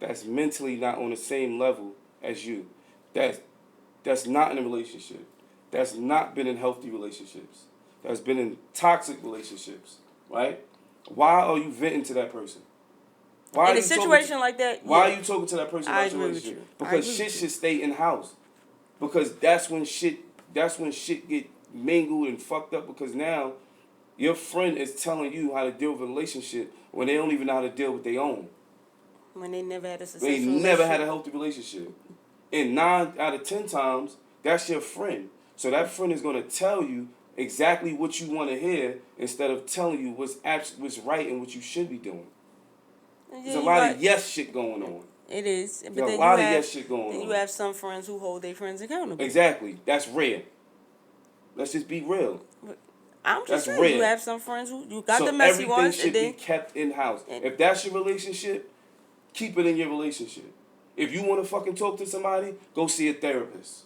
that's mentally not on the same level as you. That's not in a relationship. That's not been in healthy relationships. That's been in toxic relationships, right? Why are you venting to that person? In a situation like that, why are you talking to that person about your relationship? relationship? Because shit should stay in house. Because that's when shit get mingled and fucked up. Because now your friend is telling you how to deal with a relationship when they don't even know how to deal with their own. When they never had a successful relationship. They never had a healthy relationship. And 9 out of 10 times, that's your friend. So that friend is going to tell you exactly what you want to hear instead of telling you what's right and what you should be doing. There's a lot of yes shit going on. It is. But There's then a lot you of have, that shit going then on. you have some friends who hold their friends accountable. Exactly. That's rare. Let's just be real. I'm just That's saying, you rare. have some friends who you got So the messy everything ones, should and then be kept in house. and- If that's your relationship, keep it in your relationship. If you want to fucking talk to somebody, go see a therapist.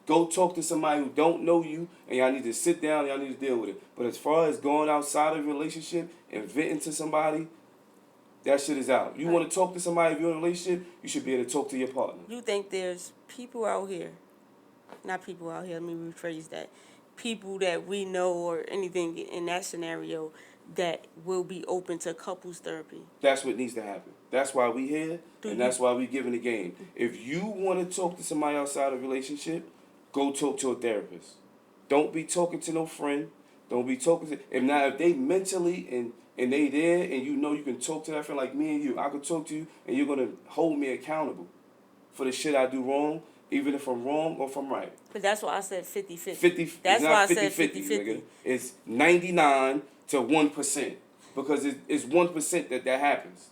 Go talk to somebody who don't know you, and y'all need to sit down. Y'all need to deal with it. But as far as going outside of your relationship and venting to somebody, that shit is out. You want to talk to somebody, if you're in a relationship, you should be able to talk to your partner. you think there's people out here, not people out here. Let me rephrase that. People that we know or anything in that scenario that will be open to couples therapy. That's what needs to happen. That's why we here, Do and you- that's why we giving the game. If you want to talk to somebody outside of a relationship, go talk to a therapist. Don't be talking to no friend. Don't be talking to. If they mentally and they there, and you know you can talk to that friend like me and you, I could talk to you, and you're gonna hold me accountable for the shit I do wrong, even if I'm wrong or if I'm right. But that's why I said 50-50. 50. That's It's why I not said 50-50, 50-50. nigga. It's 99 to 1%, because it's 1% that happens.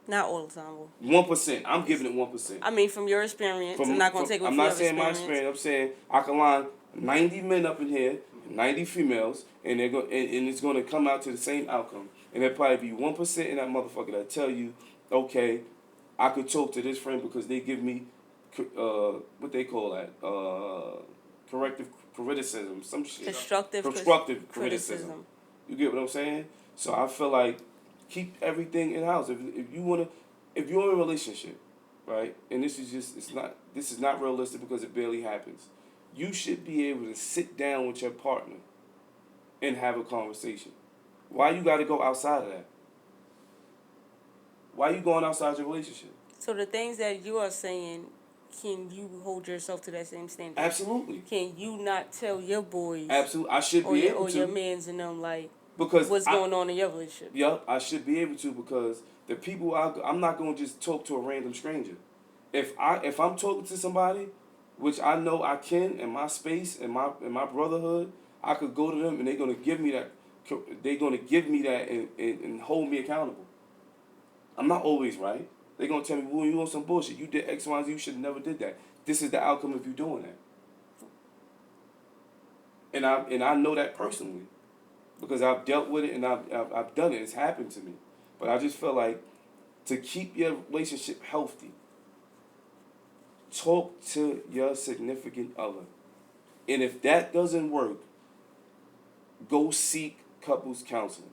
Not all the time. 1%. I'm giving it 1%. I mean, from your experience, I'm not going to take away I'm from not your saying my experience. I'm saying I can line 90 men up in here, 90 females, and they're and it's going to come out to the same outcome. And there'll probably be 1% in that motherfucker that tell you, okay, I could talk to this friend because they give me, what they call that, corrective criticism, some shit. Constructive criticism. You get what I'm saying? So I feel like keep everything in house. If you wanna, if you're in a relationship, right, and this is not realistic because it barely happens. You should be able to sit down with your partner and have a conversation. Why you got to go outside of that? Why you going outside your relationship? So the things that you are saying, can you hold yourself to that same standard? Absolutely. Can you not tell your boys? Absolutely. I should be able to. Or your mans and them, like, because what's going on in your relationship? Yep, I should be able to, because the people I'm not going to just talk to a random stranger. If I'm talking to somebody, which I know I can in my space, in my brotherhood, I could go to them and they're going to give me that. They're going to give me that and hold me accountable. I'm not always right. They're going to tell me, well, you on some bullshit. You did X, Y, and Z. You should have never did that. This is the outcome of you doing that. And I know that personally, because I've dealt with it and I've done it. It's happened to me. But I just feel like to keep your relationship healthy, talk to your significant other. And if that doesn't work, go seek couples counseling.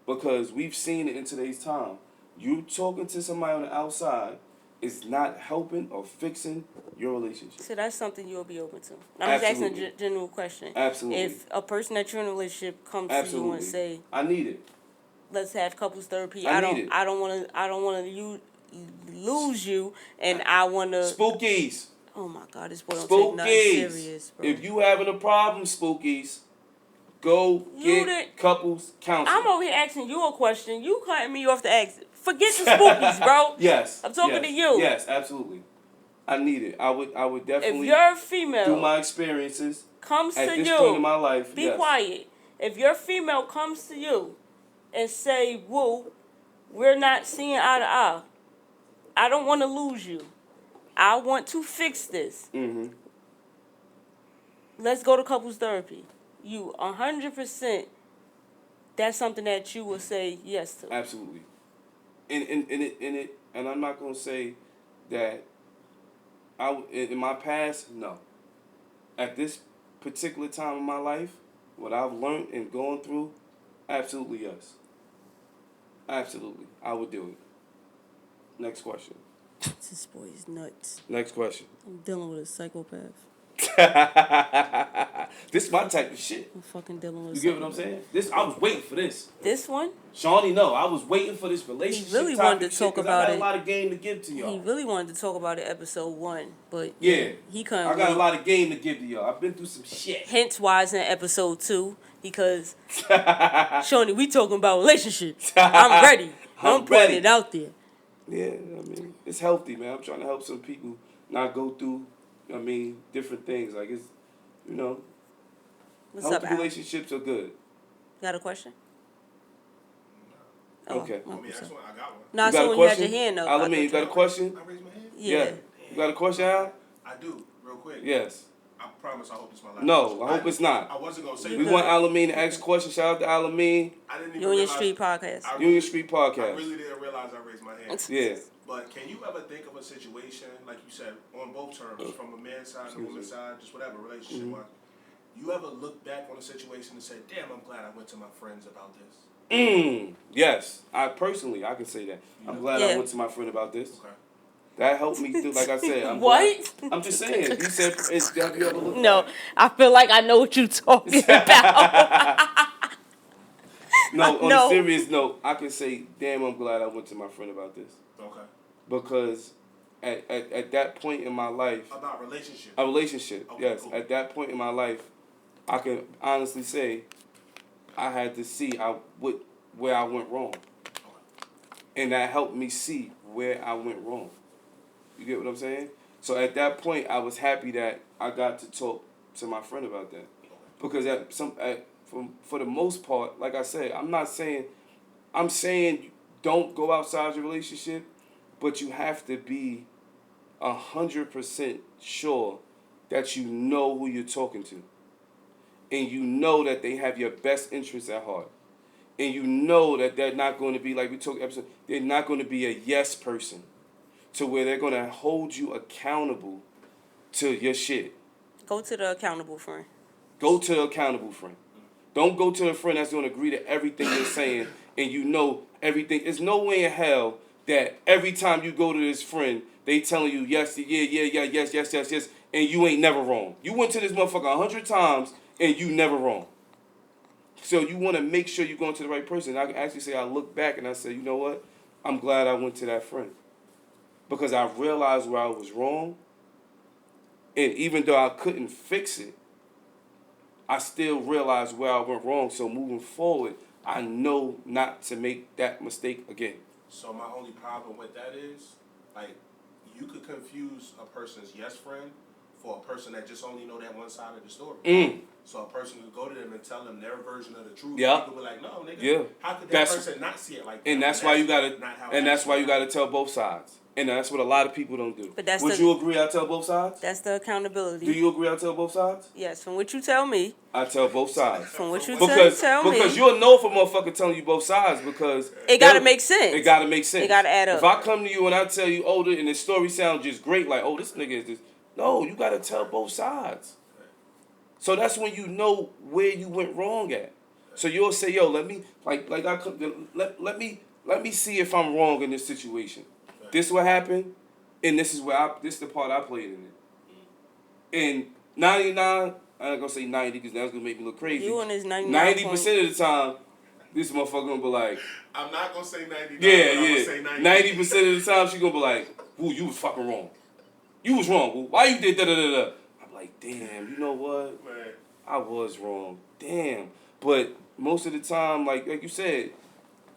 Because we've seen it in today's time. You talking to somebody on the outside is not helping or fixing your relationship. So that's something you'll be open to. I'm just asking a general question. Absolutely. If a person that you're in a relationship comes to you and say, I need it. Let's have couples therapy. I don't want to you lose you, and I want to. Spookies. Oh my God, this boy don't take nothing serious, bro. If you having a problem, Spookies, go get couples counseling. I'm over here asking you a question. You cutting me off the exit. Forget the Spookies, bro. Yes. I'm talking to you. Yes, absolutely. I need it. I would definitely. If you're female, through my experiences, comes at to this you, point in my life, be quiet. If your female comes to you and say, "Woo, we're not seeing eye to eye. I don't want to lose you. I want to fix this. Mm-hmm. Let's go to couples therapy." You 100%. That's something that you will say yes to. Absolutely. And I'm not gonna say that in my past, no. At this particular time in my life, what I've learned and gone through, absolutely yes. Absolutely, I would do it. Next question. This boy is nuts. Next question. I'm dealing with a psychopath. This is my type of shit. I'm fucking dealing with. You get what I'm saying? I was waiting for this. This one? Shawnee, no, I was waiting for this relationship. He really wanted to talk about it. I got a lot of game to give to y'all. He really wanted to talk about it episode 1, but yeah, he couldn't. I got a lot of game to give to y'all. I've been through some shit. Hence why it's in episode 2, because Shawnee, we talking about relationships. I'm ready. I'm putting it out there. Yeah, I mean, it's healthy, man. I'm trying to help some people not go through, different things. Like, it's, What's healthy up, Al? relationships are good. Got a question? Okay. Want me to ask one? I got one. Nah, You got so a when you had question? your hand up. Alameen, you got a question? I raised my hand? Yeah. You got a question, Al? I do, real quick. Yes. I promise I hope it's my last No, question. I hope it's not. I wasn't going to say You We that. good. want Alameen to ask questions. Shout out to Alameen. I didn't even Union realize. Street Podcast. Union Street I Podcast. really didn't realize I raised my hand. Yeah. But can you ever think of a situation, like you said, on both terms, from a man's side and a woman's side, just whatever, relationship-wise, you ever look back on a situation and say, damn, I'm glad I went to my friends about this? Yes. I can say that. I'm glad I Yeah. went to my friend about this. Okay. That helped me through, like I said. I'm What? glad- I'm just saying. You said, have you ever looked No, back? I feel like I know what you're talking about. No, on No. a serious note, I can say, damn, I'm glad I went to my friend about this. Okay. Because at that point in my life, About relationship. a relationship, Okay, yes. cool. At that point in my life, I can honestly say I had to see where I went wrong. And that helped me see where I went wrong. You get what I'm saying? So at that point, I was happy that I got to talk to my friend about that. Because for the most part, like I said, I'm saying don't go outside your relationship, but you have to be 100% sure that you know who you're talking to. And you know that they have your best interests at heart. And you know that they're not going to be, like we talked episode, they're not going to be a yes person to where they're going to hold you accountable to your shit. Go to the accountable friend. Go to the accountable friend. Don't go to a friend that's going to agree to everything you're saying and you know everything. There's no way in hell that every time you go to this friend, they telling you yes, yes, and you ain't never wrong. You went to this motherfucker 100 times and you never wrong. So you want to make sure you're going to the right person. I can actually say I look back and I say, you know what? I'm glad I went to that friend. Because I realized where I was wrong. And even though I couldn't fix it, I still realized where I went wrong. So moving forward, I know not to make that mistake again. So my only problem with that is, like, you could confuse a person's yes friend for a person that just only know that one side of the story. So a person could go to them and tell them their version of the truth. Yeah. People be like, no, nigga. Yeah. How could that person not see it like that? And that's why you gotta. not how And it that's why you actually gotta tell both sides. And that's what a lot of people don't do. But that's Would the- you agree I tell both sides? That's the accountability. Do you agree I tell both sides? Yes, from what you tell me. I tell both sides. From what you Because tell me. because you'll know if a motherfucker telling you both sides because It gotta make sense. It gotta make sense. It gotta add up. If I come to you and I tell you, oh, and the story sounds just great, like, oh, this nigga is this. No, you gotta tell both sides. So that's when you know where you went wrong at. So you'll say, yo, let me see if I'm wrong in this situation. This what happened, and this is the part I played in it. And 99, I'm not gonna say 90 because that's gonna make me look crazy. You on this 99 90% of the time, this motherfucker gonna be like, I'm not gonna say 99. yeah, I'm gonna say 90. 90% of the time she gonna be like, "Ooh, you was fucking wrong. You was wrong. Ooh, why you did da da da da?" I'm like, damn, you know what? Man. I was wrong. Damn. But most of the time, like you said,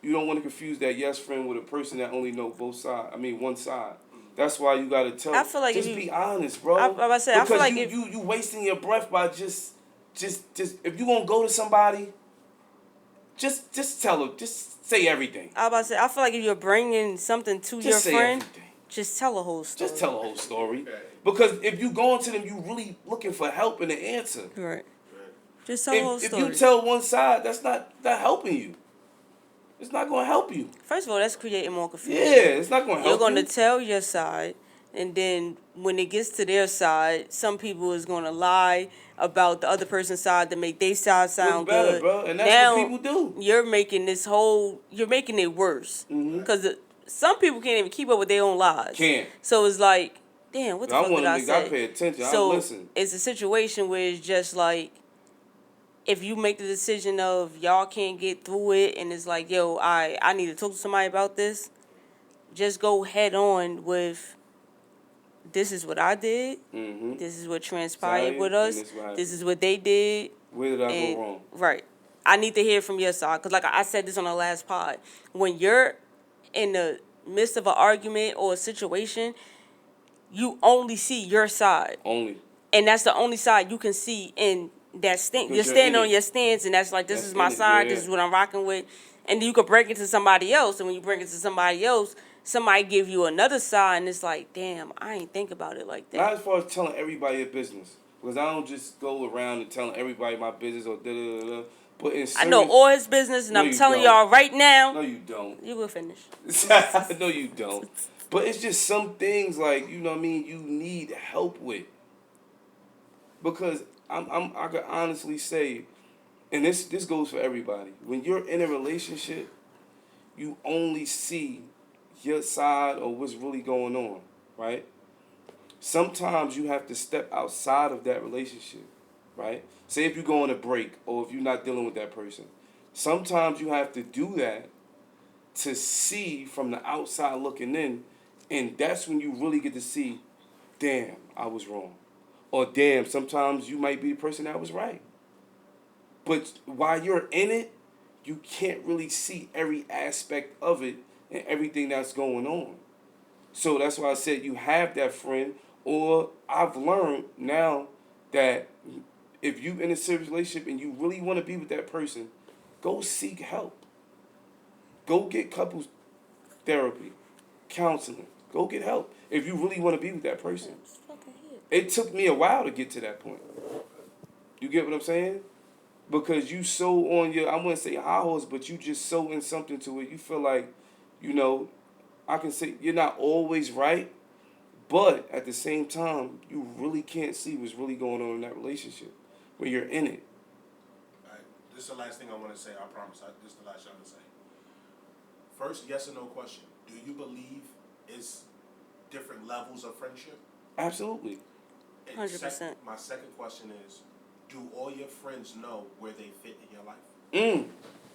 you don't want to confuse that yes friend with a person that only know both sides. I mean, one side. That's why you gotta tell. I feel like just if you- be honest, bro. I feel because like you, if- you wasting your breath by just if you gonna go to somebody, just tell them. Just say everything. I about to say, I feel like if you're bringing something to Just your say friend, everything. just tell a whole story. Just tell the whole story. Okay. Because if you going to them, you really looking for help and an answer. Right. Just tell the whole If story. you tell one side, that's not helping you. It's not going to help you. First of all, that's creating more confusion. Yeah, it's not going to You're help you. going to tell your side, and then when it gets to their side, some people is going to lie about the other person's side to make their side sound Look better, good. bro. And that's now, what people do. You're making it worse. Because some people can't even keep up with their own lies. Can't. So it's like, damn, what the I fuck want did I to say? I pay attention. So I listen. it's a situation where it's just like, if you make the decision of y'all can't get through it and it's like, yo, I need to talk to somebody about this, just go head on with, this is what I did, this is what transpired Sorry, with and us, this what happened. this is what they did. Where did I and- go wrong? Right. I need to hear from your side. Because like I said this on the last pod, when you're in the midst of an argument or a situation, you only see your side. Only. And that's the only side you can see in that stand. You're you're standing in on it. your stance, and that's like, this That's is my in it, side, yeah. this is what I'm rocking with. And you could break it to somebody else, and when you bring it to somebody else, somebody give you another side, and it's like, damn, I ain't think about it like that. Not as far as telling everybody your business, because I don't just go around and telling everybody my business or da da da. But in I know all his business, and No, I'm you telling don't. y'all right now. No, you don't. You will finish. No, you don't. But it's just some things like, you know what I mean, you need help with. Because I can honestly say, and this goes for everybody. When you're in a relationship, you only see your side or what's really going on, right? Sometimes you have to step outside of that relationship, right? Say if you go on a break or if you're not dealing with that person. Sometimes you have to do that to see from the outside looking in, and that's when you really get to see, damn, I was wrong. Or damn, sometimes you might be the person that was right. But while you're in it, you can't really see every aspect of it and everything that's going on. So that's why I said you have that friend, or I've learned now that if you in a serious relationship and you really want to be with that person, go seek help. Go get couples therapy, counseling. Go get help if you really want to be with that person. It took me a while to get to that point. You get what I'm saying? Because you so on your, I wouldn't say high horse, but you just so in something to it. You feel like, you know, I can say you're not always right, but at the same time, you really can't see what's really going on in that relationship when you're in it. All right. This is the last thing I want to say. I promise. This is the last thing I'm going to say. First, yes or no question. Do you believe it's different levels of friendship? Absolutely. 100%. My second question is, do all your friends know where they fit in your life?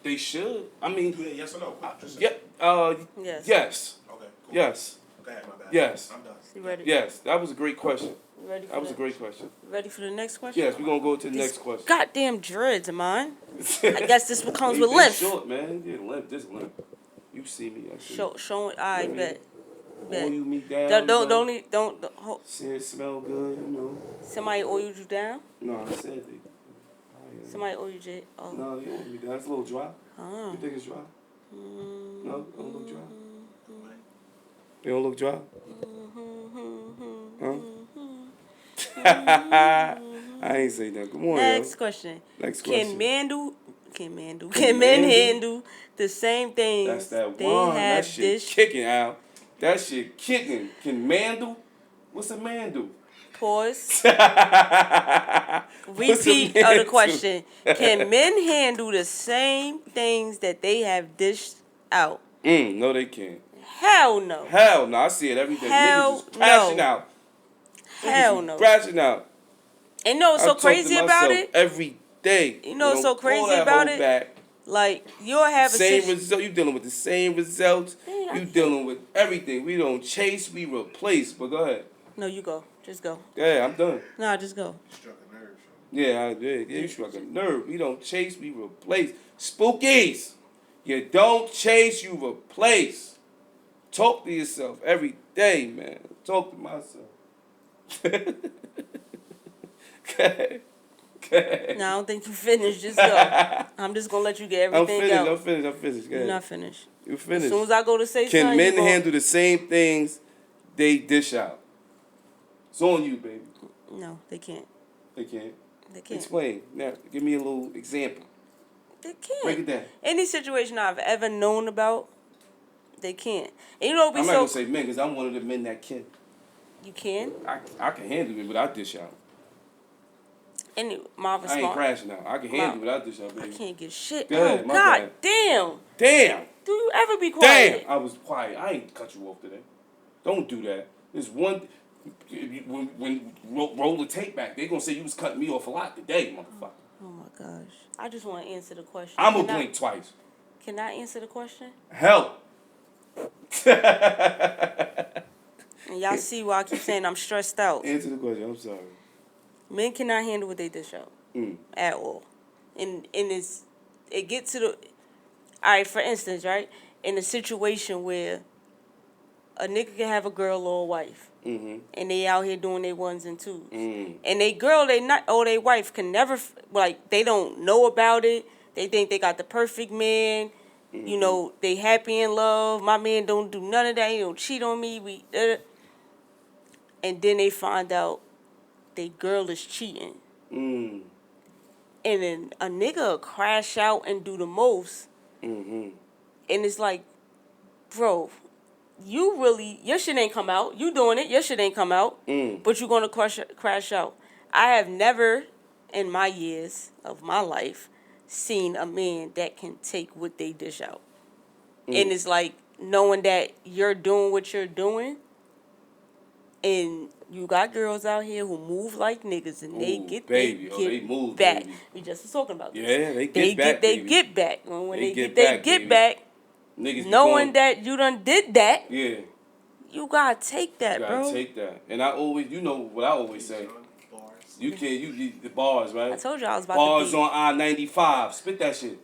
They should. I mean, do they, yes or no? Yes. Yes. Okay, cool. Yes. Go ahead, my bad. Yes. I'm done. You ready? Yes. That was a great question. You ready for That was a great question. Ready for the next question? Yes, we're going to go to the next question. Goddamn dreads of mine. I guess this one comes with They lymph. short, man. Yeah, limp. This limp. You see me. I see. Showing. I bet. Oil me down. Don't hold. Say it smell good, you know. Somebody oiled you down? No, I said they. Somebody oiled you. Oh. No, you oiled me down. It's a little dry. Oh. You think it's dry? No, it don't look dry. It don't look dry? Huh? I ain't say that. Come on, Next question. Next question. Can men handle the same things That's that they one. have That shit kicking, Al. That shit kicking. Can man do? What's a man do? Pause. Repeat of the question. Can men handle the same things that they have dished out? No, they can't. Hell no. Hell no. I see it every day. Hell Niggas is crashing no. out. Hell Niggas no. Crashing out. And you know what's so crazy about it? Every day. You know what's so crazy about it? Back. Like, you'll have same result. You dealing with the same results. You dealing with everything. We don't chase, we replace. But go ahead. No, you go. Just go. Yeah, I'm done. Nah, just go. Struck a nerve. Yeah, I did. Yeah, you struck a nerve. We don't chase, we replace. Spookies. You don't chase, you replace. Talk to yourself every day, man. Talk to myself. Okay. No, I don't think you finished. Just go. I'm just gonna let you get everything out. I'm finished. You're not finished. You finished. As soon as I go to say something, can men handle the same things they dish out? It's on you, baby. No, they can't. They can't. They can't. Explain. Now, give me a little example. They can't. Break it down. Any situation I've ever known about, they can't. And you know what I'm not gonna say men because I'm one of the men that can. You can? I can handle it without dish out. My response. I ain't crashing out. I can handle it without dish out, baby. I can't get shit. Go ahead, my God bad. damn. Damn. Do you ever be quiet? Damn. I was quiet. I ain't cut you off today. Don't do that. There's one. When roll the tape back, they gonna say you was cutting me off a lot today, motherfucker. Oh my gosh. I just want to answer the question. I'm gonna blink twice. Can I answer the question? Help. And y'all see why I keep saying I'm stressed out. Answer the question. I'm sorry. Men cannot handle what they dish out at all, and it gets to the. All right, for instance, right, in a situation where a nigga can have a girl or a wife, and they out here doing their ones and twos, and they girl, they wife can never, like, they don't know about it. They think they got the perfect man, You know, they happy in love. My man don't do none of that. He don't cheat on me. And then they find out they girl is cheating. Mm. And then a nigga will crash out and do the most. Mm-hmm. And it's like, bro, your shit ain't come out. You doing it, your shit ain't come out. But you're going to crash out. I have never, in my years of my life, seen a man that can take what they dish out. And it's like, knowing that you're doing what you're doing, and you got girls out here who move like niggas, and they get baby. they move, back. baby. We just was talking about this. Yeah, they get back, they baby. get back. When They they get get back, back, niggas knowing that you done did that, yeah, you gotta take that, you gotta bro. take that. And I always, you know what I always say. You get the bars, right? I told you I was about bars to be. on I-95. Spit that shit.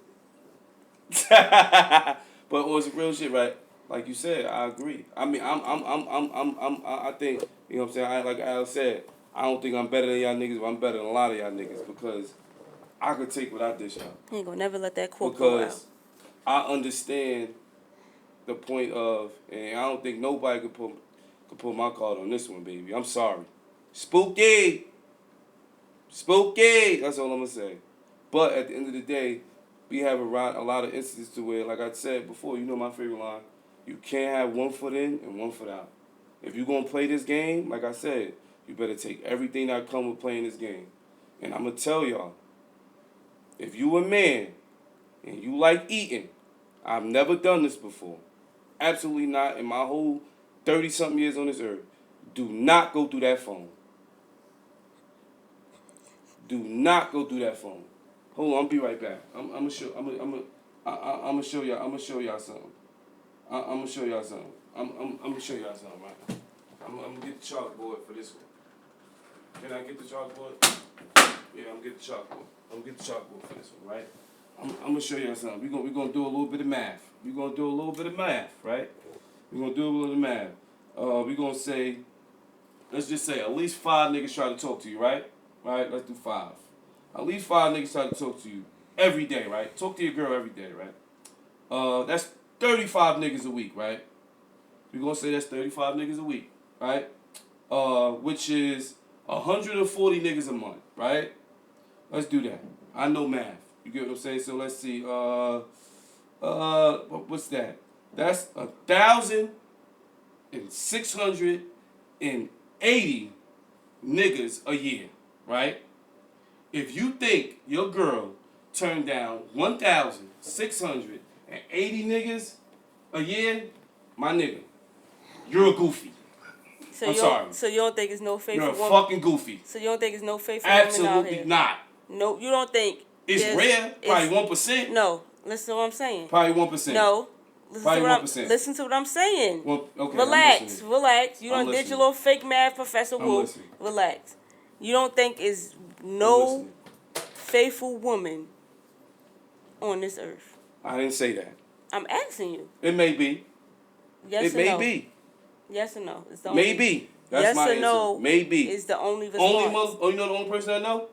But it was real shit, right? Like you said, I agree. I mean, I think, you know what I'm saying? Like Al said, I don't think I'm better than y'all niggas, but I'm better than a lot of y'all niggas because I could take what I dish out. You ain't gonna never let that quote go out. Because I understand the point of, and I don't think nobody could put my card on this one, baby. I'm sorry. Spooky. That's all I'm gonna say. But at the end of the day, we have a lot of instances to where, like I said before, you know my favorite line, you can't have one foot in and one foot out. If you're gonna play this game, like I said, you better take everything that comes with playing this game. And I'm gonna tell y'all, if you a man and you like eating, I've never done this before. Absolutely not in my whole 30-something years on this earth. Do not go through that phone. Do not go through that phone. Hold on, I'll be right back. I'm gonna show y'all. I'm gonna show y'all something. I'm gonna show y'all something. I'm gonna show y'all something, right? I'm gonna get the chalkboard for this one. Can I get the chalkboard? Yeah, I'm gonna get the chalkboard. I'm gonna get the chalkboard for this one, right? I'm gonna show y'all something. We're gonna do a little bit of math. We're gonna do a little bit of math, right? We're gonna do a little bit of math. We're gonna say, let's just say at least 5 niggas try to talk to you, right? Right? Let's do 5. At least 5 niggas try to talk to you every day, right? Talk to your girl every day, right? That's 35 niggas a week, right? We're gonna say that's 35 niggas a week, right? Which is 140 niggas a month, right? Let's do that. I know math. You get what I'm saying? So let's see. What's that? That's 1,680 niggas a year, right? If you think your girl turned down 1,680 niggas a year, my nigga, you're a goofy. I'm sorry. So you don't think it's no faithful You're a woman? fucking goofy. So you don't think it's no faithful woman out here? Absolutely not. No, you don't think It's rare. Probably 1%. No, listen to what I'm saying. Probably 1%. No. Listen Probably to 1%. Listen to what I'm saying. Well, okay, relax. You I'm done did listening. your little fake math, Professor Wu. Relax. You don't think it's no faithful woman on this earth? I didn't say that. I'm asking you. It may be. Yes or no? It may be. Yes or no? It's the Maybe. That's yes my or answer. no Maybe. is the only response. You know the only person I know?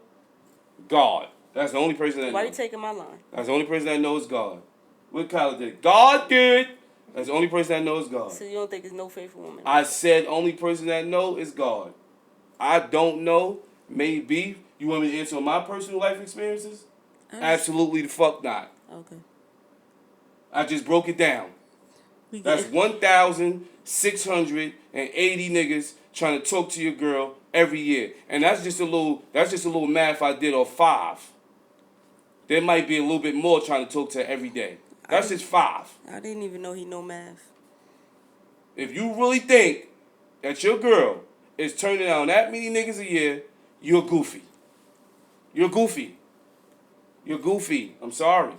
God. That's the only person I know. Why you taking my line? That's the only person I know is God. What Kyler did? God did. That's the only person I know is God. So you don't think it's no faithful woman? I said only person I know is God. I don't know. Maybe. You want me to answer on my personal life experiences? Absolutely the fuck not. Okay. I just broke it down. That's 1,680 niggas trying to talk to your girl every year. And that's just a little math I did off 5. There might be a little bit more trying to talk to her every day. That's just 5. I didn't even know he know math. If you really think that your girl is turning down that many niggas a year, you're goofy. You're goofy. You're goofy. I'm sorry.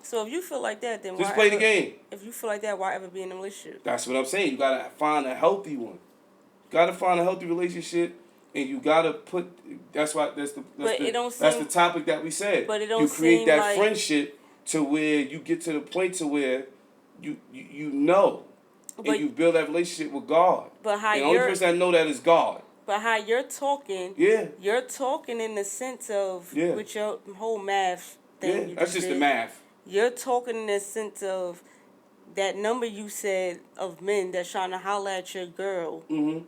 So if you feel like that, then just play the game. If you feel like that, why ever be in a relationship? That's what I'm saying. You gotta find a healthy one. You gotta find a healthy relationship, and you gotta put. That's the topic that we said. But it don't you create seem that like friendship to where you get to the point to where you know, and you build that relationship with God. But how the only person I know that is God. But how you're talking, you're talking in the sense of with your whole math thing. Yeah, that's just the math. You're talking in the sense of that number you said of men that's trying to holler at your girl. Mm-hmm.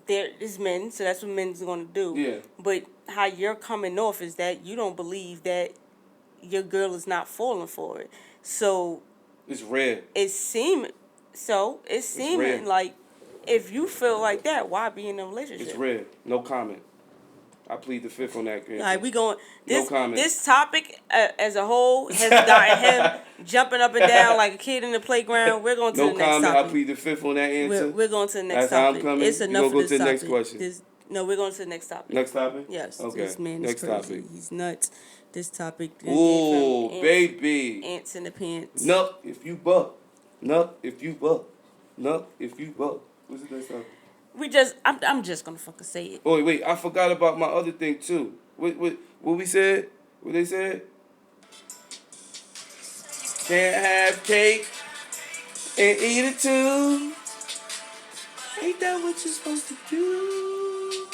There is men, so that's what men's gonna do. Yeah. But how you're coming off is that you don't believe that your girl is not falling for it. So It's rare. it's seeming rare. like if you feel like that, why be in a relationship? It's rare. No comment. I plead the fifth on that. Like we going No comment. This topic as a whole has gotten him jumping up and down like a kid in the playground. We're going to No the next comment. topic. I plead the fifth on that answer. We're going to the next That's topic. how I'm coming. It's You enough gonna of go this to the topic. next question? No, we're going to the next topic. Next topic? Yes. Okay. This man Next is crazy. topic. He's nuts. This topic. Ooh, baby. Ants in the pants. Nup if you buck. Nup if you buck. Nup if you buck. What's the next topic? I'm just gonna fucking say it. Oh wait, I forgot about my other thing too. What we said? What they said? Can't have cake and eat it too. Ain't that what you're supposed to do?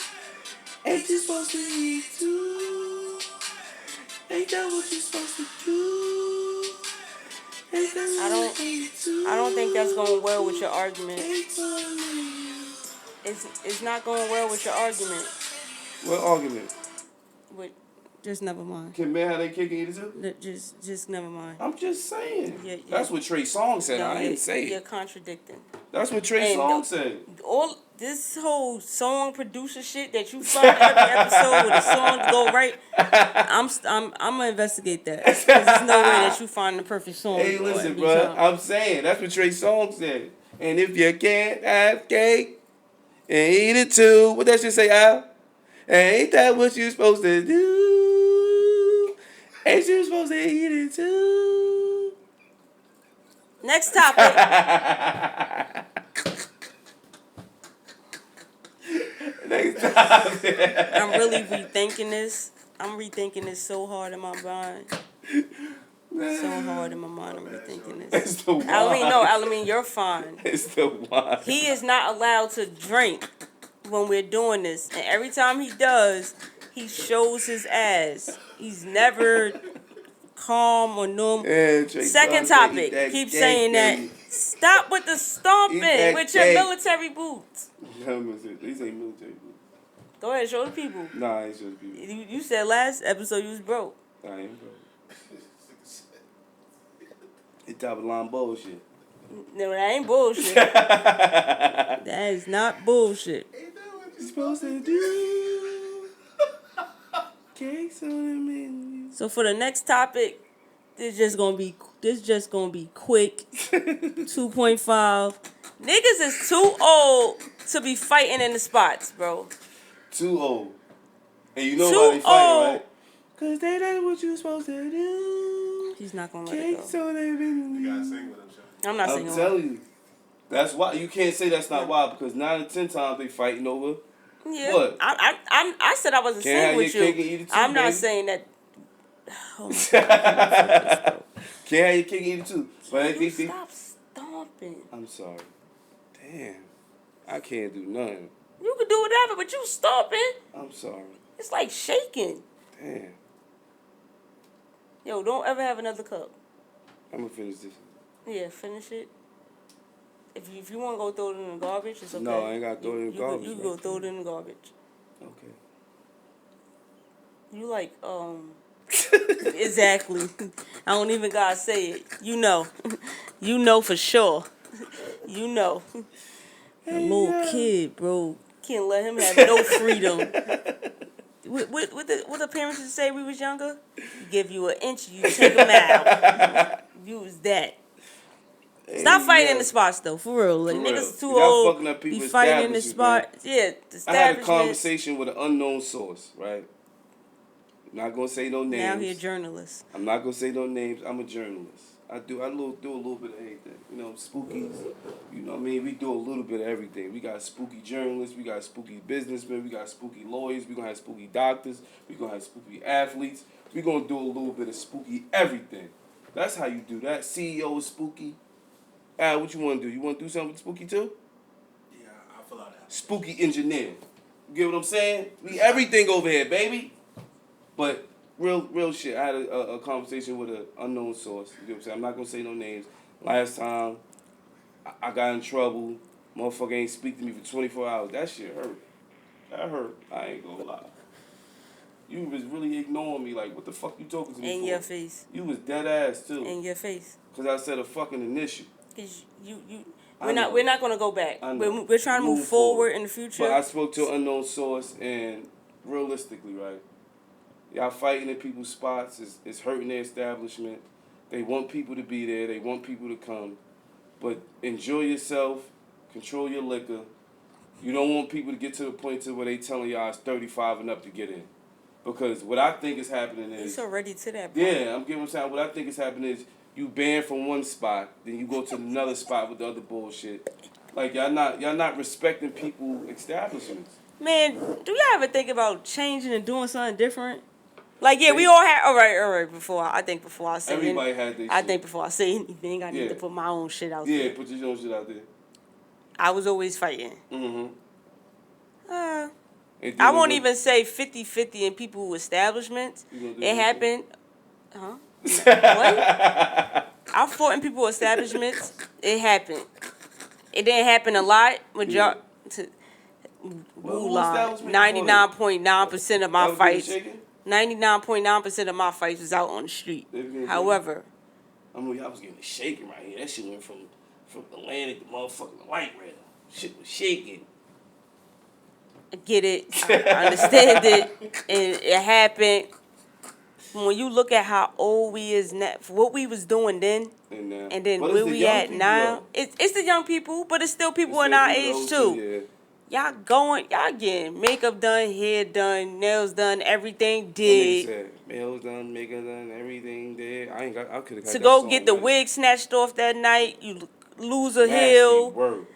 Ain't you supposed to eat too? Ain't that what you're supposed to do? Ain't that what you eat too? I don't think that's going well with your argument. It's not going well with your argument. What argument? Just never mind. Can men have their cake and eat it too? Just never mind. I'm just saying. Yeah. That's what Trey Songz said. I didn't say it. You're contradicting. That's what Trey Songz said. All this whole song producer shit that you find every episode where the songs go right. I'm gonna investigate that. 'Cause there's no way that you find the perfect song. Hey, listen, bro. I'm saying that's what Trey Songz said. And if you can't have cake and eat it too, what that shit say, Al? Ain't that what you supposed to do? Ain't you supposed to eat it too? Next topic. Next topic. I'm really rethinking this. I'm rethinking this so hard in my mind. So hard in my mind, I'm rethinking this. It's the wine. Alameen, you're fine. It's the wine. He is not allowed to drink when we're doing this. And every time he does, he shows his ass. He's never calm or normal. Yeah, Second topic. Keep saying that. Stop with the stomping with your military boots. These ain't military boots. Go ahead, show the people. Nah, I ain't show the people. You said last episode you was broke. I ain't broke. It's top of the line bullshit. No, that ain't bullshit. That is not bullshit. Ain't that what you're supposed to do? Cakes on the menu. So for the next topic, this just gonna be quick. 2.5. Niggas is too old to be fighting in the spots, bro. Too old. And you know Too why they fighting, old. right? Cause they know what you supposed to do. He's not gonna let it Cakes go. on the menu. You gotta sing with him, Sean. I'm not I'm singing. telling you. That's why you can't say that's not why, because 9 out of 10 times they fighting over. Yeah. What? I said I wasn't Can't saying have with your you. cake and eat it too, I'm not baby. saying that. Oh my God. Can't have your cake and eat it too. But You stop stomping. I'm sorry. Damn. I can't do nothing. You can do whatever, but you stomping. I'm sorry. It's like shaking. Damn. Yo, don't ever have another cup. I'm gonna finish this. Yeah, finish it. If you want to go throw it in the garbage, it's okay. No, I ain't gotta throw it in the garbage. You can go throw it in the garbage. Okay. You like, exactly. I don't even gotta say it. You know. You know for sure. You know. A little kid, bro. Can't let him have no freedom. What the parents used to say when we was younger? Give you an inch, you take a mile. You was that. Stop fighting in the spots though, for real. Like, niggas too old be fighting in the spot. Yeah, the I had a conversation with an unknown source, right? I'm not gonna say no names. Now he a journalist. I'm not gonna say no names. I'm a journalist. I do a little bit of everything. You know, spookies. You know what I mean? We do a little bit of everything. We got spooky journalists. We got spooky businessmen. We got spooky lawyers. We gonna have spooky doctors. We gonna have spooky athletes. We gonna do a little bit of spooky everything. That's how you do that. CEO is spooky. What you want to do? You want to do something with spooky too? Yeah, I feel like that. Spooky engineer. You get what I'm saying? We everything over here, baby. But real shit. I had a conversation with an unknown source. You know what I'm saying? I'm not gonna say no names. Last time I got in trouble, motherfucker ain't speak to me for 24 hours. That shit hurt. That hurt. I ain't gonna lie. You was really ignoring me. Like, what the fuck you talking to me In for? your face. You was dead ass too. In your face. Cause I said a fucking initial. Cause we're not gonna go back. We're trying to move forward in the future. But I spoke to an unknown source, and realistically, right, y'all fighting in people's spots. It's hurting their establishment. They want people to be there. They want people to come. But enjoy yourself. Control your liquor. You don't want people to get to the point to where they telling y'all it's 35 and up to get in. Because what I think is happening is... It's already to that point. Yeah, I'm giving time. What I think is happening is you banned from one spot, then you go to another spot with the other bullshit. Like, y'all not respecting people establishments. Man, do y'all ever think about changing and doing something different? Like, yeah, we all had... All right. Before I say everybody had their shit. think before I say anything, I need to put my own shit out there. Yeah, put your own shit out there. I was always fighting. Mm-hmm. I won't even say 50-50 in people establishments. It happened. Huh? What? I fought in people establishments. It happened. It didn't happen a lot. With y'all. 99.9% of my fights. 99.9% of my fights was out on the street. However, I mean, I was getting shaking right here. That shit went from Atlantic to motherfucking White Rail. Shit was shaking. I get it. I understand it. And it happened. When you look at how old we is now, for what we was doing then, and then where we at now, it's the young people, but it's still people in our age too. Yeah. Y'all getting makeup done, hair done, nails done, everything did. Nails done, makeup done, everything did. I could have got to go get the wig snatched off that night, you lose a heel. Word.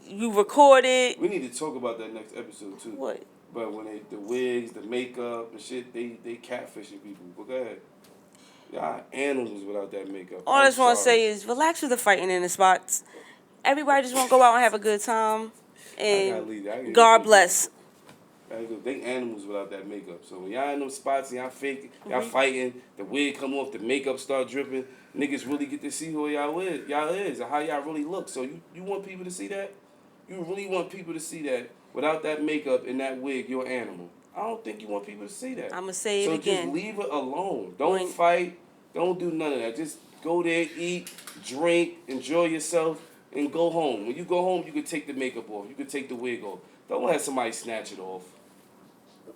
You recorded. We need to talk about that next episode too. What? But when the wigs, the makeup and shit, they catfishing people. But go ahead. Y'all animals without that makeup. All I just want to say is relax with the fighting in the spots. Everybody just want to go out and have a good time. And God bless. They animals without that makeup. So when y'all in them spots and y'all fake, y'all fighting, the wig come off, the makeup start dripping, niggas really get to see who y'all is and how y'all really look. So you want people to see that? You really want people to see that without that makeup and that wig, you're an animal. I don't think you want people to see that. I'm going to say it again. So just leave it alone. Don't fight. Don't do none of that. Just go there, eat, drink, enjoy yourself, and go home. When you go home, you can take the makeup off. You can take the wig off. Don't have somebody snatch it off.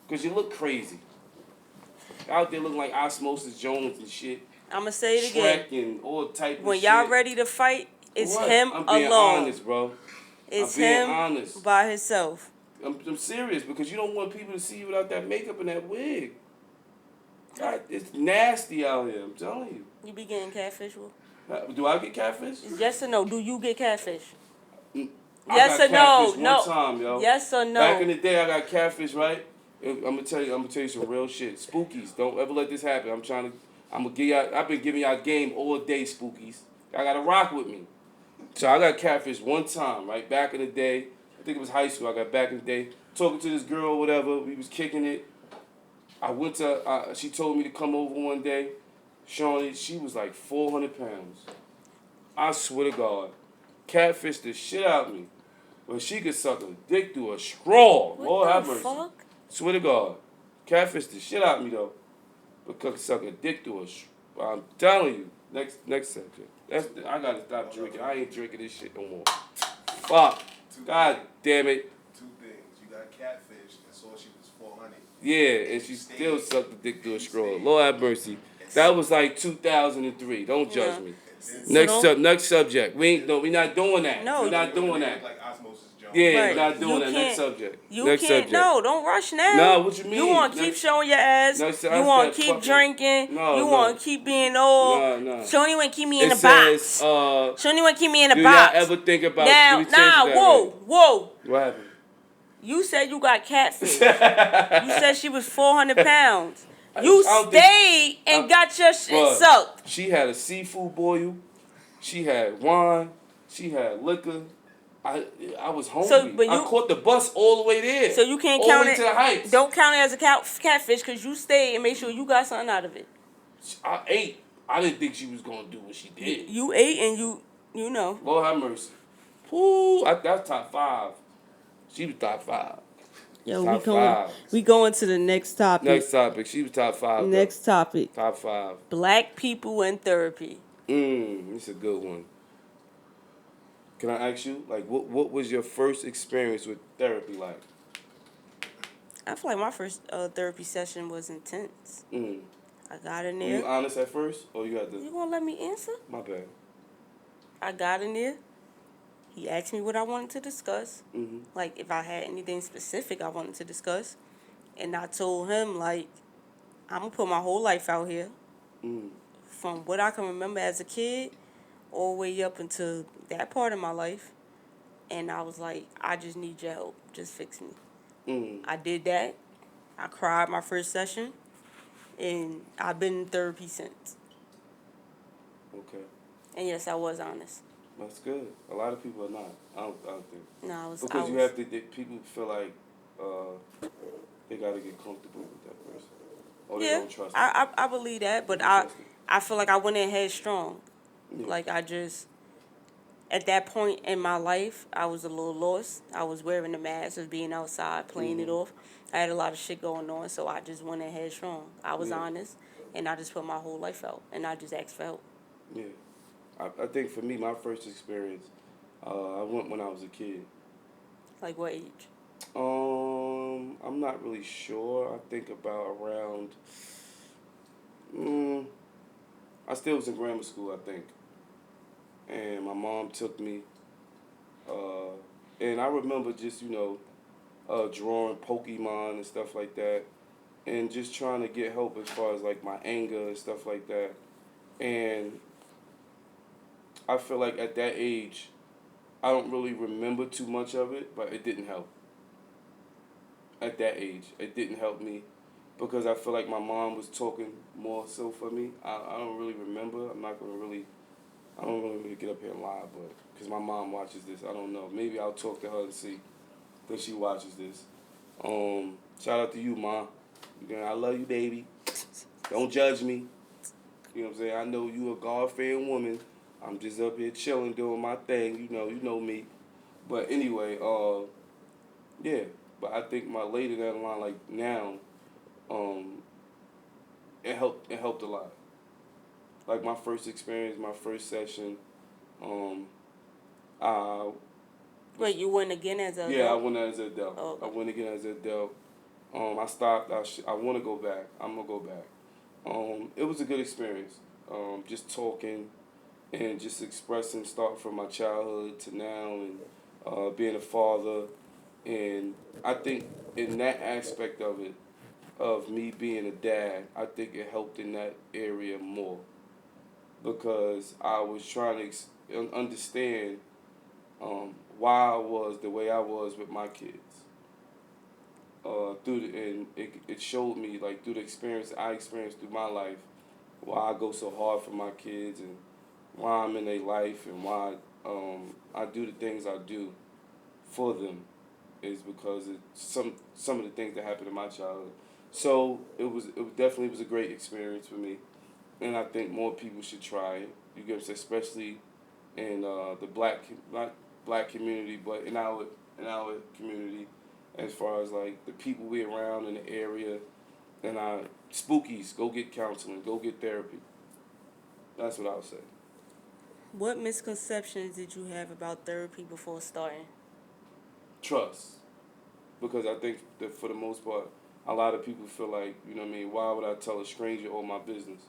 Because you look crazy. Out there looking like Osmosis Jones and shit. I'm going to say it Shrek again. And all type of when shit. y'all ready to fight, it's him alone. I'm being honest, bro. It's him honest. by himself. I'm serious because you don't want people to see you without that makeup and that wig. God, it's nasty out here, I'm telling you. You be getting catfish, Will? Do I get catfish? Yes or no? Do you get catfish? Yes or no? One time, yo. Yes or no? Back in the day, I got catfish, right? I'm gonna tell you some real shit. Spookies, don't ever let this happen. I've been giving y'all game all day, Spookies. Y'all gotta rock with me. So I got catfish one time, right? Back in the day. I think it was high school. I got back in the day. Talking to this girl or whatever. We was kicking it. She told me to come over one day. Shawnee, she was like 400 pounds. I swear to God. Catfished the shit out of me. But she could suck a dick through a straw. What the fuck? Swear to God. Catfished the shit out of me, though. But could suck a dick through a straw. I'm telling you. Next subject. I gotta stop drinking. I ain't drinking this shit no more. Fuck. God damn it. Two things. You got catfish and saw she was 400. Yeah, and she still sucked the dick through a straw. Lord have mercy. That was like 2003. Don't judge me. Next subject. We not doing that. No, we're not doing that. Like Osmosis Jones. Yeah, right. we're not doing that. Next subject. Next subject. No, don't rush now. No, what you mean? You want to keep showing your ass. You want to keep drinking. No, you want to keep being old. No. Shoney want to keep me in the box. Shoney want to keep me in the box. Do y'all ever think about... Whoa. What happened? You said you got catfish. You said she was 400 pounds. You stayed and got your shit sucked. She had a seafood boil. She had wine. She had liquor. I was hungry. but I caught the bus all the way there. So you can't all count the way it. to the Heights. Don't count it as a catfish because you stayed and make sure you got something out of it. I ate. I didn't think she was gonna do what she did. You ate and you know. Lord have mercy. Whoo, that's top 5. She was top 5. Yo, top 5. We going to the next topic. Next topic. She was top 5. Next topic. Top 5. Black people in therapy. This is a good one. Can I ask you, like, what was your first experience with therapy like? I feel like my first therapy session was intense. I got in Were there. you honest at first, or you had to? You gonna let me answer? My bad. I got in there. He asked me what I wanted to discuss. Like, if I had anything specific I wanted to discuss. And I told him, like, I'm going to put my whole life out here. From what I can remember as a kid, all the way up into that part of my life. And I was like, I just need your help. Just fix me. I did that. I cried my first session. And I've been in therapy since. Okay. And yes, I was honest. That's good. A lot of people are not. I don't think. No, I was. Because you have to. People feel like they got to get comfortable with that person, or they don't trust. I believe that, but I feel like I went in headstrong. Yeah. Like I just, at that point in my life, I was a little lost. I was wearing the mask of being outside, playing it off. I had a lot of shit going on, so I just went in headstrong. I was honest, and I just put my whole life out, and I just asked for help. Yeah. I think for me, my first experience, I went when I was a kid. Like what age? I'm not really sure. I think about around. I still was in grammar school, I think. And my mom took me. And I remember just, drawing Pokemon and stuff like that. And just trying to get help as far as like my anger and stuff like that. And I feel like at that age, I don't really remember too much of it, but it didn't help. At that age, it didn't help me because I feel like my mom was talking more so for me. I don't really remember. I don't really get up here and lie, but because my mom watches this, I don't know. Maybe I'll talk to her and see that she watches this. Shout out to you, Ma. Again, I love you, baby. Don't judge me. You know what I'm saying? I know you a God-fearing woman. I'm just up here chilling, doing my thing. You know me. But anyway, yeah. But I think my later down the line, like now, it helped a lot. Like my first experience, my first session, Wait, you went again as a adult? Yeah, I went as an adult. Oh, okay. I went again as an adult. I stopped. I want to go back. I'm gonna go back. It was a good experience. Just talking and just expressing, starting from my childhood to now, and being a father. And I think in that aspect of it, of me being a dad, I think it helped in that area more because I was trying to understand why I was the way I was with my kids. And it showed me, like, through the experience I experienced through my life, why I go so hard for my kids and why I'm in their life and why I do the things I do for them is because of some of the things that happened in my childhood. So it definitely was a great experience for me, and I think more people should try it. You get what I'm saying, especially in the not black community, but in our community, as far as like the people we around in the area, and spookies, go get counseling, go get therapy. That's what I would say. What misconceptions did you have about therapy before starting? Trust. Because I think that for the most part, a lot of people feel like, you know what I mean, why would I tell a stranger all my business?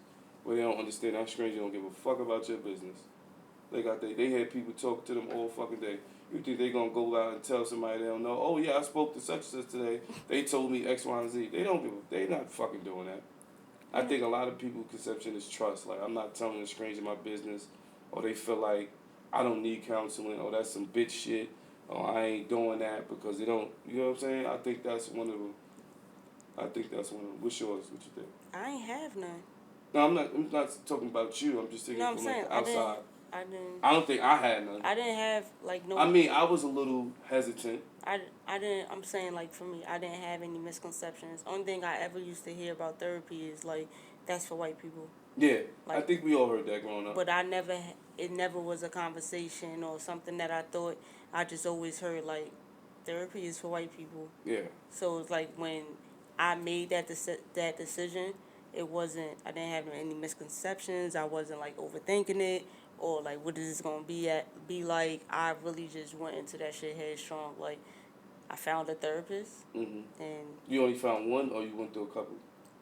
Well, they don't understand that stranger don't give a fuck about your business. They had people talk to them all fucking day. You think they gonna go out and tell somebody they don't know, oh yeah, I spoke to such and such today, they told me X, Y, and Z. They not fucking doing that. I think a lot of people's conception is trust. Like, I'm not telling a stranger my business, or they feel like I don't need counseling, or that's some bitch shit, or I ain't doing that because they don't, you know what I'm saying? I think that's one of them. What's yours? What you think? I ain't have none. No, I'm not talking about you. I'm just thinking from like the outside. I didn't. I don't think I had none. I didn't have like no. I mean, I was a little hesitant. I didn't. I'm saying like for me, I didn't have any misconceptions. Only thing I ever used to hear about therapy is like that's for white people. Yeah, I Like, think we all heard that growing up. but it never was a conversation or something that I thought. I just always heard like therapy is for white people. Yeah, So it's like when I made that decision, it wasn't. I didn't have any misconceptions. I wasn't like overthinking it or like what is this gonna be like. I really just went into that shit headstrong. Like I found a therapist mhm. and You only found one, or you went through a couple?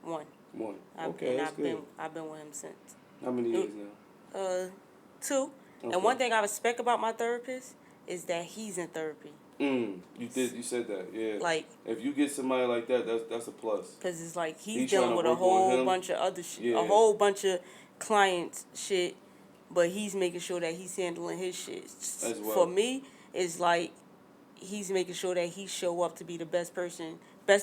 one. One. Okay, that's good. I've been with him since. How many years now? 2. Okay. And one thing I respect about my therapist is that he's in therapy. You did. You said that. Yeah. Like, if you get somebody like that, that's a plus. cause it's like he's He's dealing trying to with a work on whole him. bunch of other shit, Yeah. a whole bunch of clients shit, but he's making sure that he's handling his shit. As well. For me, it's like he's making sure that he show up to be the best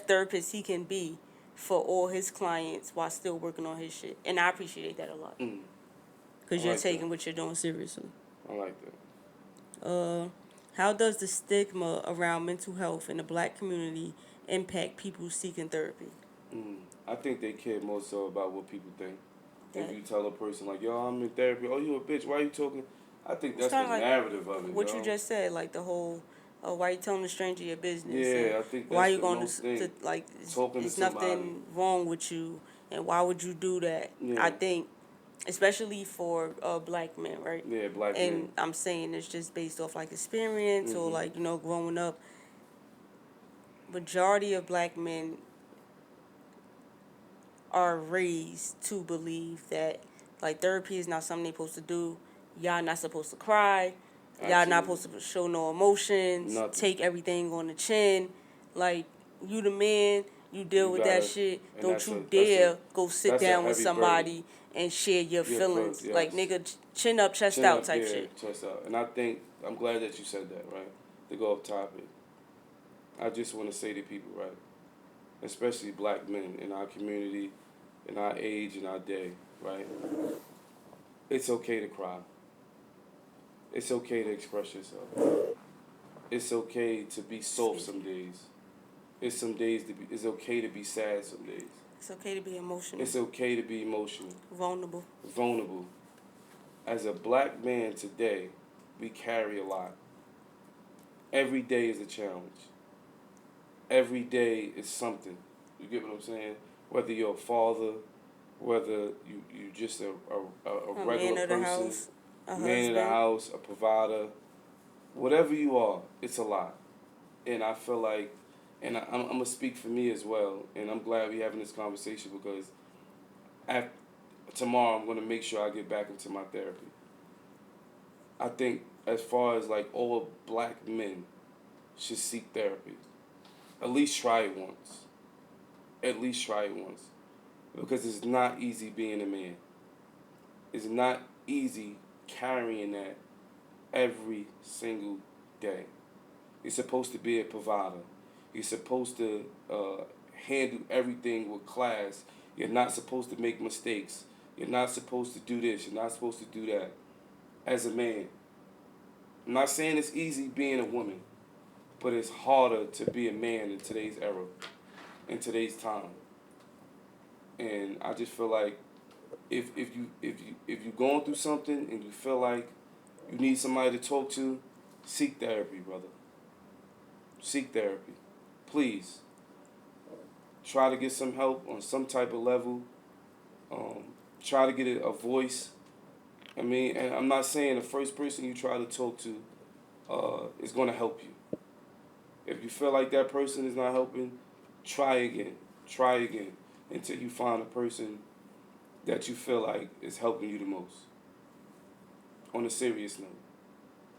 therapist he can be for all his clients while still working on his shit, and I appreciate that a lot. Cause I you're like taking that. what you're doing seriously. I like that. How does the stigma around mental health in the black community impact people seeking therapy? I think they care more so about what people think. That- If you tell a person like, "Yo, I'm in therapy," "Oh, you a bitch? Why are you talking?" I think It's that's the kinda like narrative of it. what yo. you just said, like the whole, why you telling a stranger your business? Yeah, and I think why that's you the going most thing. like Talking to it's somebody. nothing wrong with you, and why would you do that? Yeah. I think, especially for black men, right? Yeah, black And men. I'm saying it's just based off like experience or like growing up. Majority of black men are raised to believe that like therapy is not something they supposed to do. Y'all not supposed to cry. Y'all not Absolutely. supposed to show no emotions. Nothing. Take everything on the chin. Like you the man, you deal You with that gotta- shit. and Don't that's you a- that's dare a- go sit that's a down with heavy somebody and share your feelings. feelings, Like yes. nigga, chin up, chest Chin out up, type yeah, shit. chest out. And I think I'm glad that you said that, right? To go off topic. I just want to say to people, right, especially black men in our community, in our age, in our day, right? It's okay to cry. It's okay to express yourself. It's okay to be soft some days. It's okay to be sad some days. It's okay to be emotional. It's okay to be emotional. Vulnerable. Vulnerable. As a black man today, we carry a lot. Every day is a challenge. Every day is something. You get what I'm saying? Whether you're a father, whether you just a regular man of the person, house, a man in the husband. house, a provider, whatever you are, it's a lot. And I feel like, and I'm going to speak for me as well, and I'm glad we're having this conversation because tomorrow I'm going to make sure I get back into my therapy. I think as far as like all black men should seek therapy. At least try it once. At least try it once. Because it's not easy being a man. It's not easy carrying that every single day. You're supposed to be a provider. You're supposed to handle everything with class. You're not supposed to make mistakes. You're not supposed to do this. You're not supposed to do that. As a man. I'm not saying it's easy being a woman, but it's harder to be a man in today's era, in today's time. And I just feel like if you're going through something and you feel like you need somebody to talk to, seek therapy, brother. Seek therapy. Please. Try to get some help on some type of level. Try to get a voice. I mean, and I'm not saying the first person you try to talk to is going to help you. If you feel like that person is not helping, try again. Try again until you find a person that you feel like is helping you the most. On a serious note.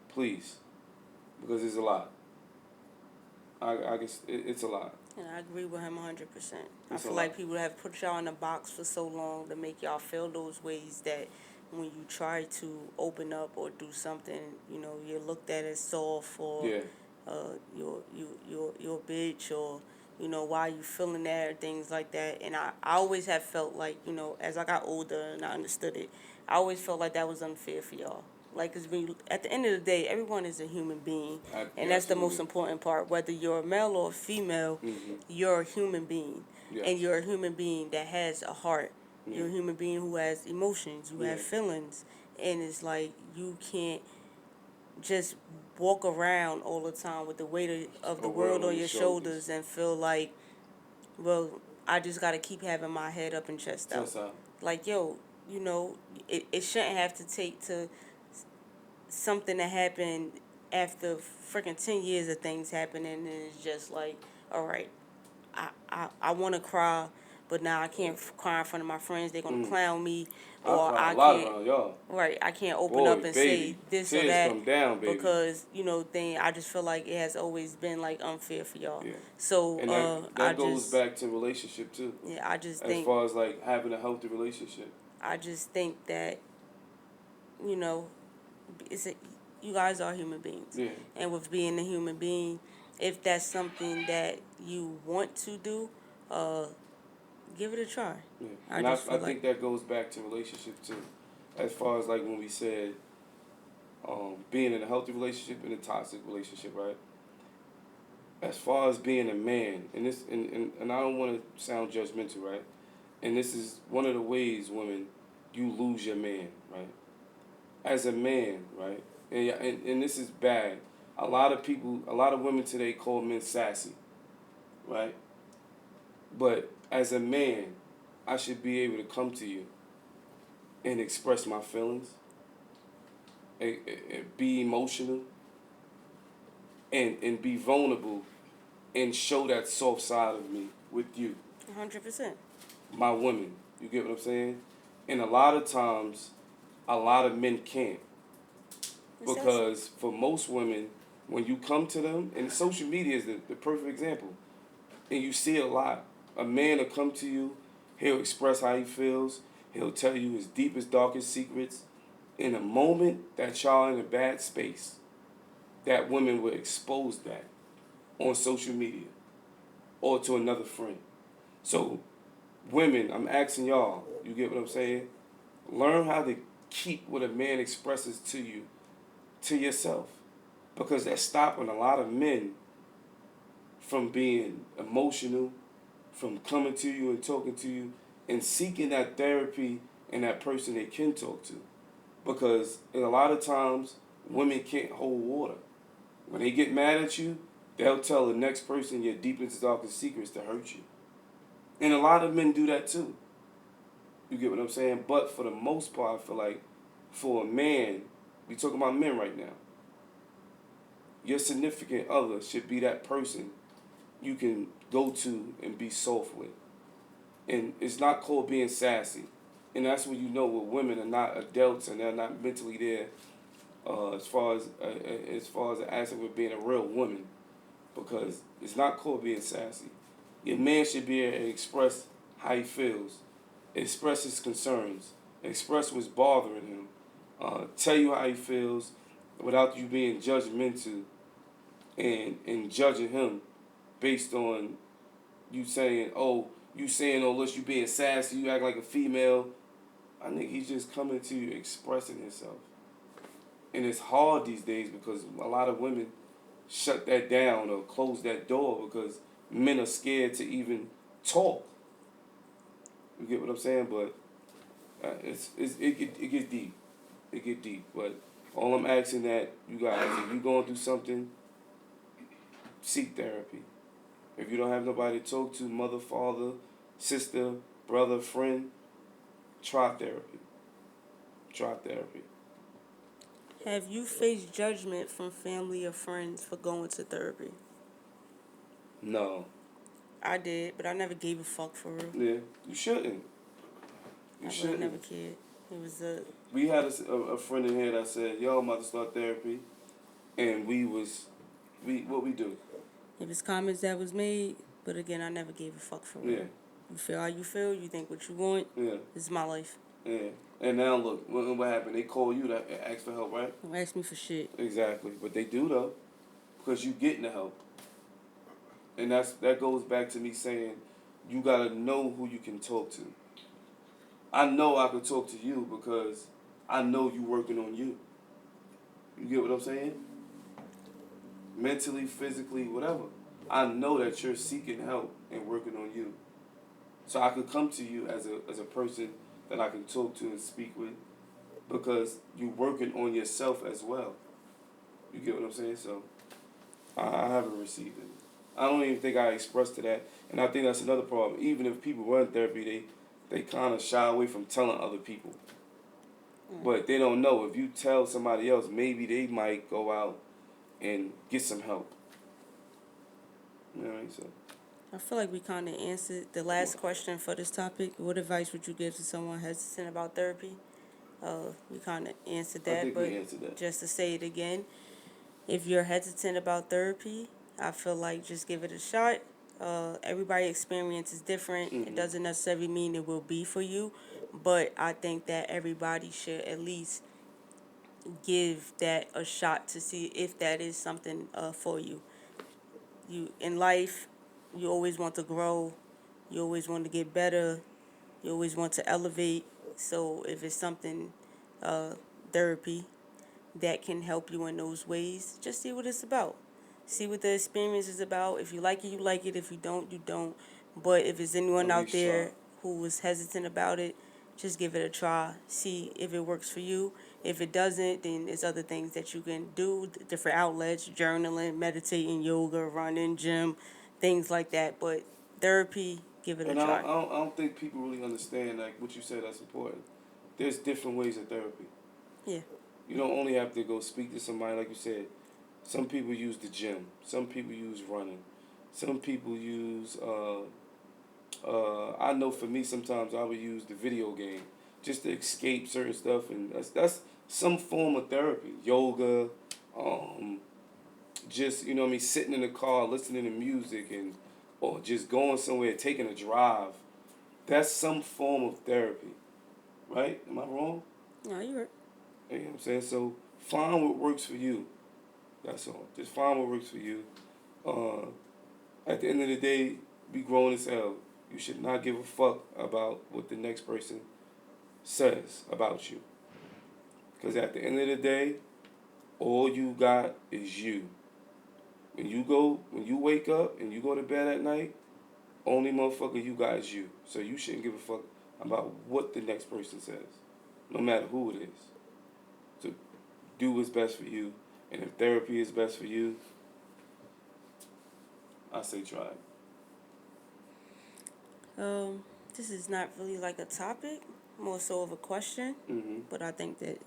Please. Because it's a lot. I guess it's a lot. And I agree with him 100%. I It's a feel lot. like people have put y'all in a box for so long to make y'all feel those ways that when you try to open up or do something, you're looked at as soft or Yeah. you're a bitch or why you feeling that or things like that. And I always have felt like as I got older and I understood it, I always felt like that was unfair for y'all. Like, 'cause when you, at the end of the day, everyone is a human being, and that's the Absolutely. most important part. Whether you're a male or a female, you're a human being, Yes. and you're a human being that has a heart. You're a human being who has emotions, you have feelings, and it's like you can't just walk around all the time with the weight of the world on your shoulders and feel like, well, I just got to keep having my head up and chest out. Chest out. Like, yo, you know, it shouldn't have to take to something that happened after freaking 10 years of things happening, and it's just like, all right, I want to cry, but now I can't cry in front of my friends. They're going to clown me, or cry I a lot can't. around y'all. Right, I can't open Boy, up and baby, say this tears or that come down, baby. because, you know, I just feel like it has always been like unfair for y'all. Yeah. So And that goes back to relationship too. Yeah, I just as think far as like having a healthy relationship. I just think that, you know, you guys are human beings. Yeah. And with being a human being, if that's something that you want to do, give it a try. Yeah. And I think that goes back to relationship too. As far as like when we said being in a healthy relationship and a toxic relationship, right? As far as being a man, and this and I don't want to sound judgmental, right? And this is one of the ways, women, you lose your man, right? As a man, right? And this is bad. A lot of women today call men sassy, right? But as a man, I should be able to come to you and express my feelings, and be emotional, and be vulnerable, and show that soft side of me with you. 100%. My woman, you get what I'm saying? And a lot of times, a lot of men can't. Because for most women, when you come to them, and social media is the perfect example, and you see it a lot. A man will come to you, he'll express how he feels, he'll tell you his deepest, darkest secrets. In a moment that y'all in a bad space, that woman will expose that on social media or to another friend. So, women, I'm asking y'all, you get what I'm saying? Learn how to keep what a man expresses to you to yourself, because that's stopping a lot of men from being emotional, from coming to you and talking to you and seeking that therapy and that person they can talk to. Because a lot of times women can't hold water. When they get mad at you, they'll tell the next person your deepest, darkest secrets to hurt you. And a lot of men do that too. You get what I'm saying? But for the most part, I feel like for a man, we talking about men right now, your significant other should be that person you can go to and be soft with. And it's not called being sassy. And that's when you know when women are not adults and they're not mentally there as far as the aspect of being a real woman. Because it's not called being sassy. Your man should be able to express how he feels, express his concerns, express what's bothering him, tell you how he feels without you being judgmental and judging him based on you saying, oh, look, you being sassy, you act like a female. I think he's just coming to you expressing himself. And it's hard these days because a lot of women shut that down or close that door because men are scared to even talk. You get what I'm saying? But it gets deep. It get deep. But all I'm asking that you guys, if you going through something, seek therapy. If you don't have nobody to talk to, mother, father, sister, brother, friend, try therapy. Try therapy. Have you faced judgment from family or friends for going to therapy? No. I did, but I never gave a fuck for real. Yeah, you shouldn't. I really never cared. It was We had a friend in here that said, "Yo, I'm about to start therapy," and what we do? It was comments that was made, but again, I never gave a fuck for real. Yeah. You feel how you feel. You think what you want. Yeah. This is my life. Yeah. And now look, what happened? They call you to ask for help, right? Don't ask me for shit. Exactly, but they do though, because you getting the help. And that goes back to me saying, you gotta know who you can talk to. I know I can talk to you because I know you working on you. You get what I'm saying? Mentally, physically, whatever. I know that you're seeking help and working on you. So I could come to you as a person that I can talk to and speak with because you're working on yourself as well. You get what I'm saying? So I haven't received it. I don't even think I expressed to that. And I think that's another problem. Even if people run therapy, they kind of shy away from telling other people. But they don't know. If you tell somebody else, maybe they might go out and get some help. You know what I mean? So I feel like we kind of answered the last question for this topic. What advice would you give to someone hesitant about therapy? We kind of answered I that, think but we answered that. just to say it again, if you're hesitant about therapy, I feel like just give it a shot. Everybody's experience is different. It doesn't necessarily mean it will be for you, but I think that everybody should at least give that a shot to see if that is something for you. You in life, you always want to grow, you always want to get better, you always want to elevate. So if it's something, uh, therapy that can help you in those ways, just see what it's about. See what the experience is about. If you like it, you like it. If you don't, you don't. But if there's anyone At out least try. there who is hesitant about it, just give it a try. See if it works for you. If it doesn't, then there's other things that you can do, different outlets, journaling, meditating, yoga, running, gym, things like that. But therapy, give it a And try. I don't think people really understand like what you said. That's important. There's different ways of therapy. Yeah. You don't only have to go speak to somebody like you said. Some people use the gym. Some people use running. Some people use. I know for me sometimes I would use the video game just to escape certain stuff, and that's some form of therapy. Yoga, just you know what I mean, sitting in the car listening to music, and or just going somewhere taking a drive. That's some form of therapy, right? Am I wrong? No, you're right. You know what I'm saying? So find what works for you. That's all. Just find what works for you. Uh, at the end of the day, be grown as hell. You should not give a fuck about what the next person says about you. Because at the end of the day, all you got is you. When you wake up and you go to bed at night, only motherfucker you got is you. So you shouldn't give a fuck about what the next person says, no matter who it is. So do what's best for you. And if therapy is best for you, I say try it. This is not really like a topic, more so of a question. Mm-hmm. But I think that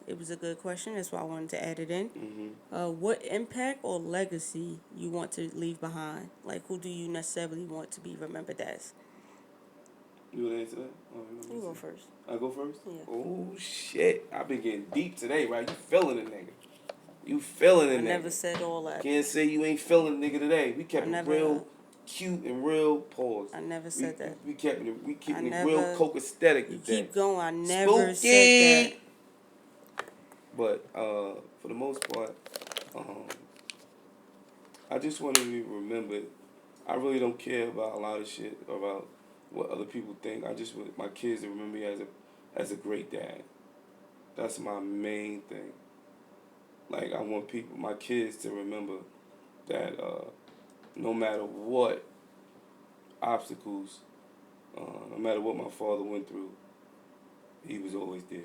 it was a good question. That's why I wanted to add it in. Mm-hmm. What impact or legacy you want to leave behind? Like, who do you necessarily want to be remembered as? You want to answer that? Oh, You go first. I go first? Yeah. Oh, shit. I've been getting deep today, right? You feeling it, nigga. You feeling it, I nigga. never said all that. Can't say you ain't feeling nigga today. We kept it real cute and real pause. I never said that. We keeping it I real never- coke-aesthetic You today. keep going. I never Spooky! said that. But for the most part, I just want to be remembered. I really don't care about a lot of shit about what other people think. I just want my kids to remember me as a great dad. That's my main thing. Like I want my kids to remember that no matter what obstacles, no matter what my father went through, he was always there.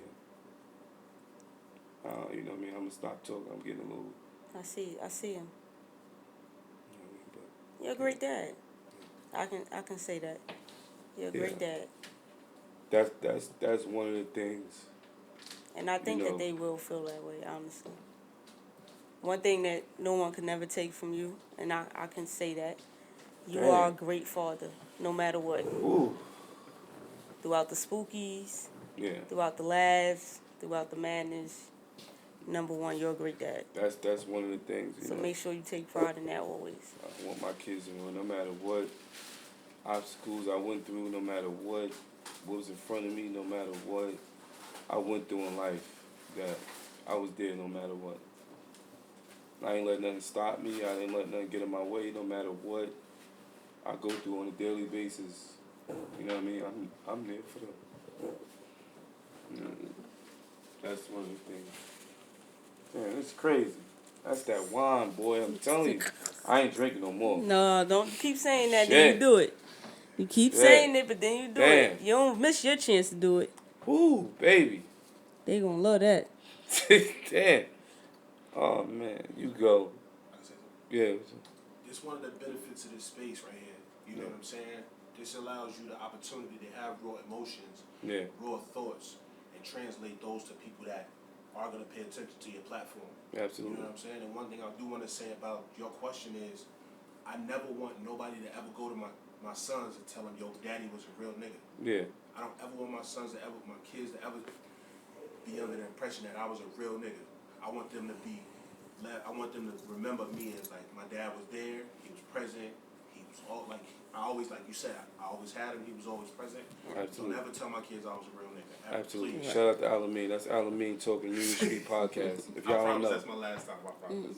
You know what I mean? I'm gonna stop talking. I'm getting a little. I see him. You know what I mean? But You're a great dad. I can say that. You're a great dad. That's one of the things. And I think that they will feel that way, honestly. One thing that no one can never take from you, and I can say that, you are a great father, no matter what. Ooh. Throughout the spookies, Yeah. throughout the laughs, throughout the madness, number one, you're a great dad. That's one of the things. So make sure you take pride in that always. I want my kids to know no matter what obstacles I went through, no matter what was in front of me, no matter what I went through in life, that I was there no matter what. I ain't let nothing stop me. I didn't let nothing get in my way, no matter what I go through on a daily basis. You know what I mean? I'm there for them. You know, that's one of the things. Man, it's crazy. That's that wine, boy. I'm telling you. I ain't drinking no more. No, don't keep saying that, then Shit. you do it. You keep Shit. saying it, but then you do it. Damn. You don't miss your chance to do it. Woo, baby. They gonna love that. Damn. Oh, man. You go. Yeah. It's one of the benefits of this space right here. You know what I'm saying? This allows you the opportunity to have raw emotions, raw thoughts, and translate those to people that are going to pay attention to your platform. Absolutely. You know what I'm saying? And one thing I do want to say about your question is, I never want nobody to ever go to my sons and tell them, yo, daddy was a real nigga. Yeah. I don't ever want my sons to ever, my kids to ever be under the impression that I was a real nigga. I want them to remember me as like, my dad was there, he was present, he was all like, I always, like you said, I always had him, he was always present. Absolutely. Don't ever tell my kids I was a real nigga. Ever, Absolutely. please. Shout out to Alameen. That's Alameen Talking Union Street Podcast. If y'all don't know. That's my last time, I promise.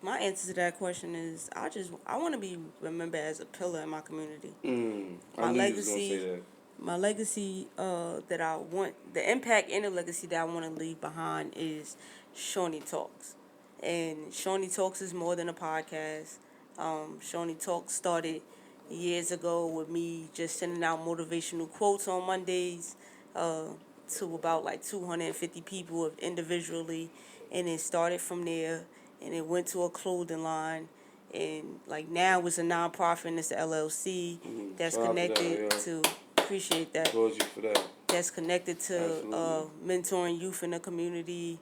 My answer to that question is I want to be remembered as a pillar in my community. I knew you was gonna say that. My legacy that I want, the impact and the legacy that I want to leave behind is Shawnee Talks. And Shawnee Talks is more than a podcast. Shawnee Talks started years ago with me just sending out motivational quotes on Mondays to about like 250 people individually. And it started from there, and it went to a clothing line. And like now it's a nonprofit and it's a LLC that's Shout out to that, connected yeah. to, appreciate that. Towards you for that. That's connected to Absolutely. mentoring youth in the community.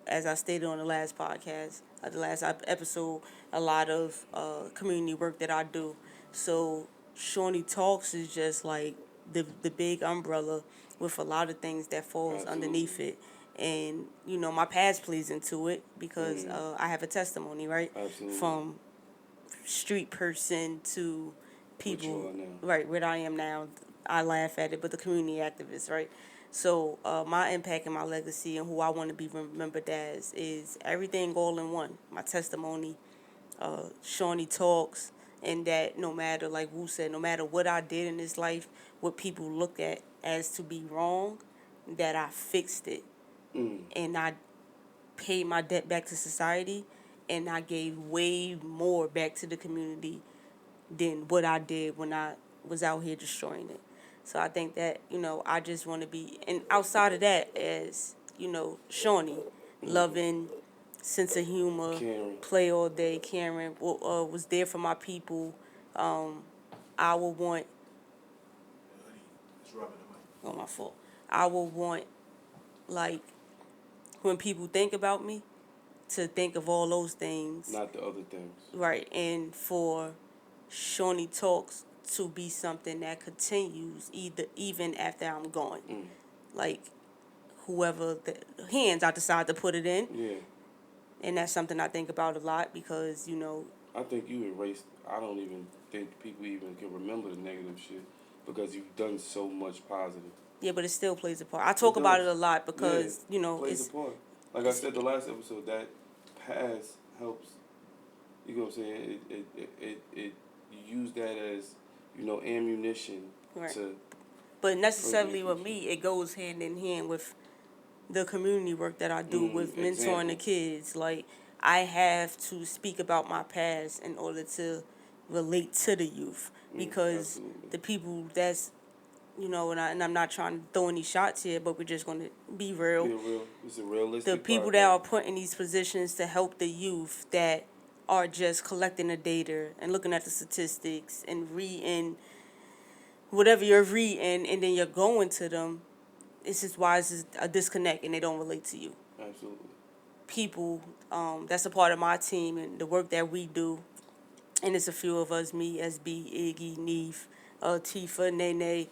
As I stated on the last podcast, the last episode, a lot of community work that I do. So Shawnee Talks is just like the big umbrella with a lot of things that falls Absolutely. underneath it. And, you know, my past plays into it because I have a testimony, right? Absolutely. From street person to people, you are now. right, where I am now. I laugh at it, but the community activist, right? So my impact and my legacy and who I want to be remembered as is everything all in one. My testimony, Shawnee Talks, and that no matter, like Wu said, no matter what I did in this life, what people look at as to be wrong, that I fixed it. And I paid my debt back to society, and I gave way more back to the community than what I did when I was out here destroying it. So I think that, you know, I just want to be, and outside of that, as, you know, Shawnee, loving, sense of humor, Caring. play all day, caring, was there for my people. I would want, It's rubbing the mic. my fault, I would want, like, when people think about me, to think of all those things. Not the other things. Right, and for Shawnee Talks to be something that continues even after I'm gone. Like, whoever the hands I decide to put it in. Yeah. And that's something I think about a lot because, you know. I think you erased, I don't even think people even can remember the negative shit because you've done so much positive. Yeah, but it still plays a part. I talk about it a lot because, yeah, you know, plays a part. Like I said the last episode, that past helps. You know what I'm saying? It you use that as, you know, ammunition to. But necessarily with me, it goes hand in hand with the community work that I do with mentoring the kids. Like, I have to speak about my past in order to relate to the youth because the people that's, you know, and I'm not trying to throw any shots here, but we're just going to be real. It's a realistic The people that are put in these positions to help the youth that are just collecting the data and looking at the statistics and reading whatever you're reading, and then you're going to them, it's just why it's just a disconnect and they don't relate to you. Absolutely. People, that's a part of my team and the work that we do, and it's a few of us, me, SB, Iggy, Neef, Tifa, Nene,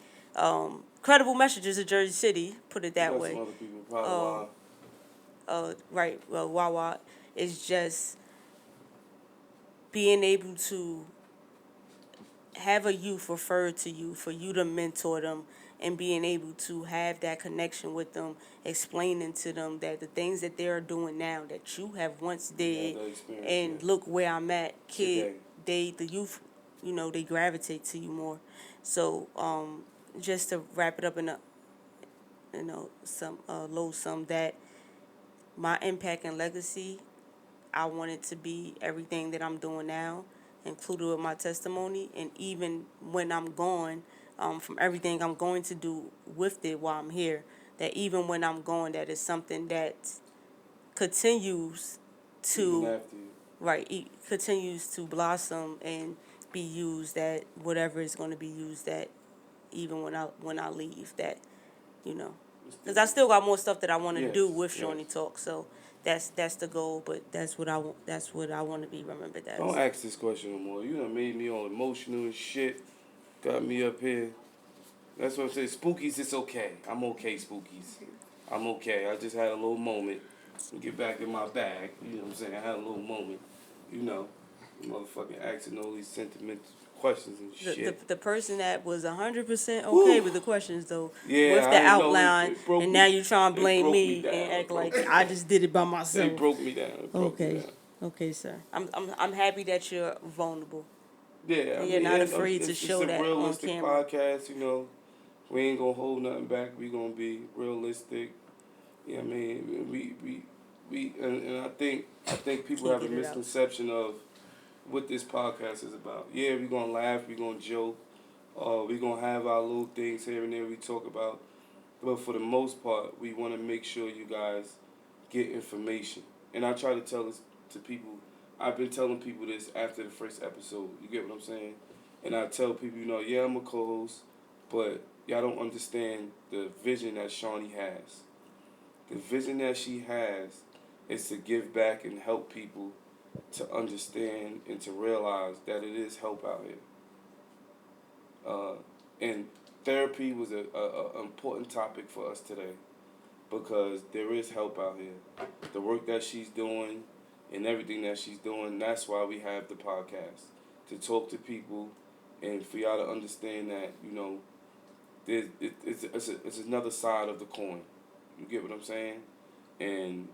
Credible Messages of Jersey City, put it that way. Some other people, probably Right, well, Wawa is just being able to have a youth referred to you, for you to mentor them, and being able to have that connection with them, explaining to them that the things that they're doing now that you have once did, and look where I'm at, kid, the youth, you know, they gravitate to you more. So, just to wrap it up in some low some that my impact and legacy, I want it to be everything that I'm doing now, included with my testimony, and even when I'm gone, from everything I'm going to do with it while I'm here, that even when I'm gone, that is something that continues Even to after you. right, it continues to blossom and be used at whatever is going to be used at, even when I leave. That because I still got more stuff that I want to do with Shawnee Talk. So that's the goal. But that's what I want. That's what I want to be remembered as. Don't ask this question no more. You done made me all emotional and shit. Got me up here. That's what I'm saying. Spookies, it's okay. I'm okay, Spookies. I'm okay. I just had a little moment. Get back in my bag. You know what I'm saying? I had a little moment. You know, motherfucking asking all these sentimental questions and shit. The person that was 100% okay with the questions though, Yeah, with the I didn't know outline, it broke and me. now you trying to It blame broke me down. and It act broke like me I down. just did it by myself. It broke me down. It broke me down. Okay, sir. I'm happy that you're vulnerable. Yeah, And I you're mean, not afraid to it's show a that on realistic camera. podcast, you know. We ain't gonna hold nothing back. We gonna be realistic. You know what I mean? And I think people Can't have a get it out. misconception of what this podcast is about. Yeah, we gonna laugh, we gonna joke, we gonna have our little things here and there we talk about. But for the most part, we want to make sure you guys get information. And I try to tell this to people. I've been telling people this after the first episode. You get what I'm saying? And I tell people, yeah, I'm a co-host, but y'all don't understand the vision that Shawnee has. The vision that she has is to give back and help people to understand and to realize that it is help out here. And therapy was a important topic for us today because there is help out here. The work that she's doing and everything that she's doing, that's why we have the podcast. To talk to people and for y'all to understand that, it's another side of the coin. You get what I'm saying? And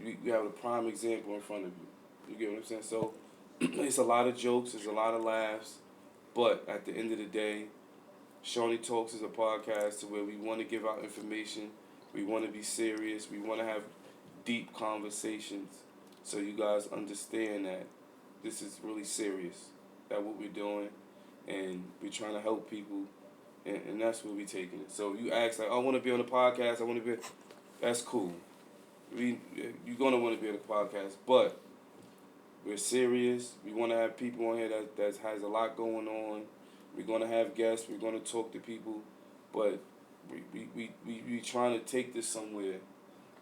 you have a prime example in front of you. You get what I'm saying? So it's a lot of jokes, it's a lot of laughs, but at the end of the day, Shawnee Talks is a podcast to where we want to give out information, we want to be serious, we want to have deep conversations so you guys understand that this is really serious, that what we're doing, and we're trying to help people, and that's where we're taking it. So you ask, like, I want to be on the podcast, I want to be, that's cool. You're going to want to be on the podcast, but we're serious. We want to have people on here that has a lot going on. We're going to have guests. We're going to talk to people, but we trying to take this somewhere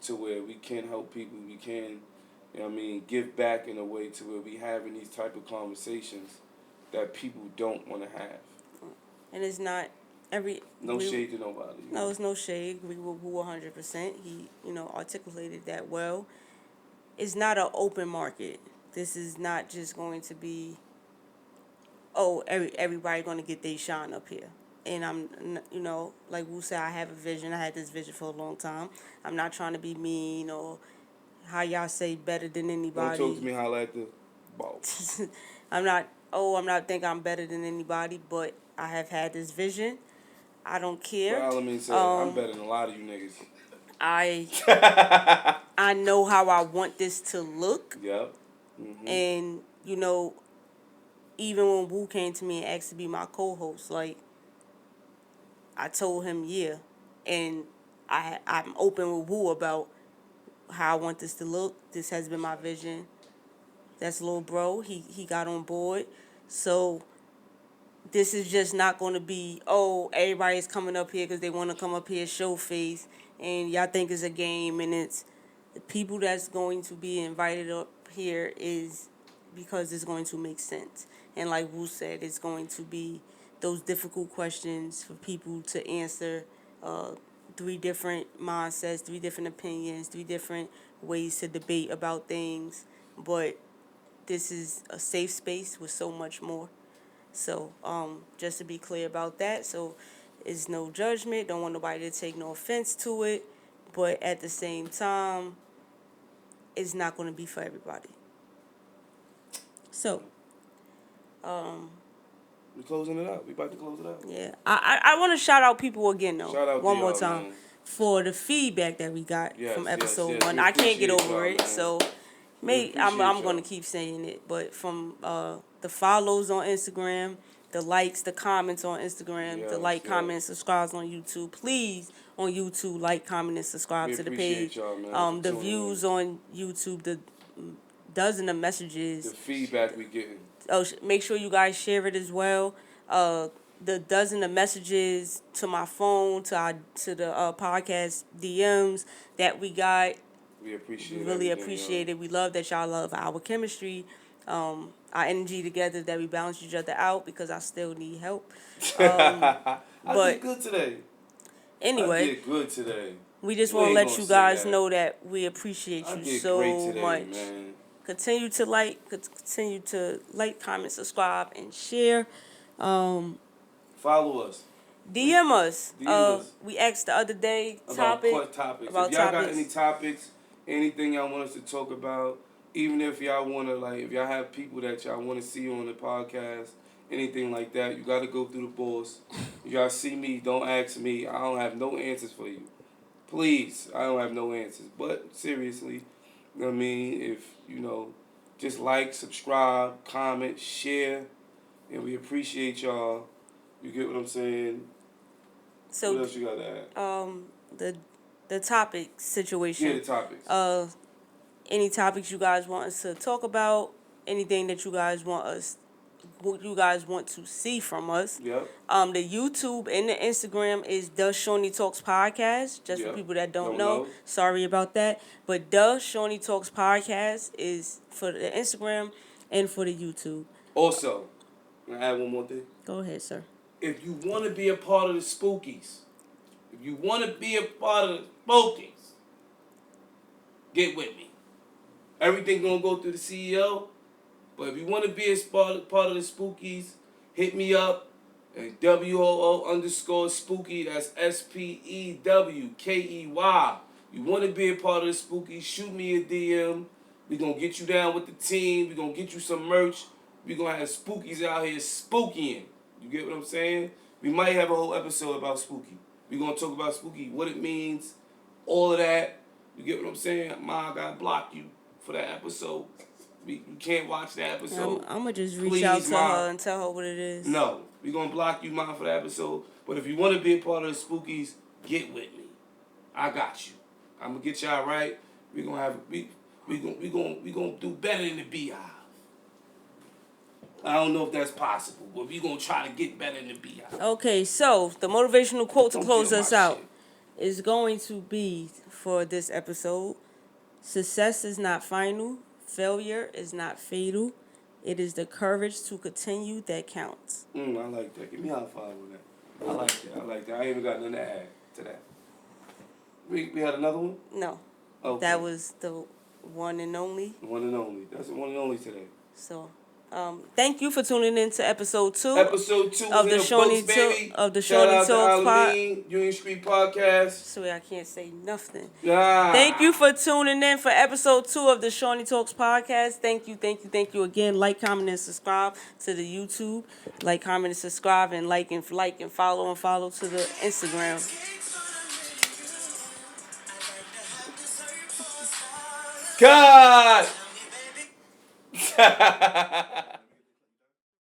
to where we can help people. We can, give back in a way to where we having these type of conversations that people don't want to have. And it's not shade to nobody. No, it's no shade. We were 100%. He, articulated that well. It's not an open market. This is not just going to be, everybody going to get their shine up here. And I'm, like Wu said, I have a vision. I had this vision for a long time. I'm not trying to be mean or how y'all say better than anybody. Don't talk to me how I like the ball. I'm not think I'm better than anybody, but I have had this vision. I don't care. Well, let me say, I'm better than a lot of you niggas. I know how I want this to look. Yep. Mm-hmm. And, even when Wu came to me and asked to be my co-host, like, I told him, yeah. And I'm open with Wu about how I want this to look. This has been my vision. That's little bro. He got on board. So this is just not going to be, everybody's coming up here because they want to come up here, show face, and y'all think it's a game, and it's the people that's going to be invited up here is because it's going to make sense. And like Wu said, it's going to be those difficult questions for people to answer, 3 different mindsets, 3 different opinions, 3 different ways to debate about things, but this is a safe space with so much more. So, just to be clear about that, so it's no judgment. Don't want nobody to take no offense to it, but at the same time, it's not going to be for everybody. So, we closing it out. We about to close it out. Yeah, I want to shout out people again though. Shout out one to more y'all, time. man. for the feedback that we got Yes, from yes, episode yes. 1. We I can't get appreciate over y'all, it, man. so We I'm appreciate going y'all. to keep saying it. But from the follows on Instagram, the likes, the comments on Instagram, the Yes, like, yes. comment, and subscribes on YouTube. Please, on YouTube, like, comment, and subscribe We to the appreciate page. y'all, man, for The tuning views in. on YouTube, the dozen of The messages. feedback we getting. Make sure you guys share it as well. The dozen of messages to my phone, to the podcast DMs that we got. We We appreciate really everything, appreciate yo. it. We love that y'all love our chemistry, our energy together, that we balance each other out because I still need help. I But did good today. I anyway, did good today. we just You want to ain't let gonna you say guys that. know that we appreciate I you did so great today, much. man. Continue to like, comment, subscribe, and share. Follow us. DM us. DM us. We asked the other day About topics. about If y'all topics. got any topics, anything y'all want us to talk about, even if y'all want to, like, if y'all have people that y'all want to see on the podcast, anything like that, you got to go through the boss. If y'all see me, don't ask me. I don't have no answers for you. Please, I don't have no answers. But seriously, you know what I mean? If, just like, subscribe, comment, share, and we appreciate y'all. You get what I'm saying? So What else you got to add? the topic situation. Yeah, the topics. Any topics you guys want us to talk about, anything that what you guys want to see from us. Yep. The YouTube and the Instagram is The Shawnee Talks Podcast. Just for Yep. people that don't Don't know, know. sorry about that. But The Shawnee Talks Podcast is for the Instagram and for the YouTube. Also, can I add one more thing? Go ahead, sir. If you want to be a part of the Spookies, if you want to be a part of the Spookies, get with me. Everything gonna go through the CEO, but if you want to be a part of the Spookies, hit me up at WOO_spooky. That's SPEWKEY. You want to be a part of the Spookies? Shoot me a DM. We gonna get you down with the team. We gonna get you some merch. We gonna have Spookies out here spookying. You get what I'm saying? We might have a whole episode about Spooky. We gonna talk about Spooky, what it means, all of that. You get what I'm saying? Ma, I gotta block you for that episode. We can't watch that episode. I'm gonna just reach Please, out to Ma. her and tell her what it is. No, we gonna block you, Ma, for that episode. But if you want to be a part of the Spookies, get with me. I got you. I'm gonna get y'all right. We gonna do better than the Beehive. I don't know if that's possible, but we gonna try to get better than the Beehive. Okay, so the motivational quote to Don't close kill us my out shit. is going to be for this episode: success is not final, failure is not fatal. It is the courage to continue that counts. I like that. Give me a high five on that. I like that. I ain't even got nothing to add to that. We had another one? No, Okay. that was the one and only. One and only. That's the one and only today. So, thank you for tuning in to episode 2. Episode 2 of is the in the Shawnee books, baby. of the Shout Shawnee out to Talks Alameen, Union Street Podcast. Swear I can't say nothing. Ah. Thank you for tuning in for episode 2 of the Shawnee Talks Podcast. Thank you again. Like, comment, and subscribe to the YouTube. Like, comment, and subscribe, and like and follow to the Instagram. God.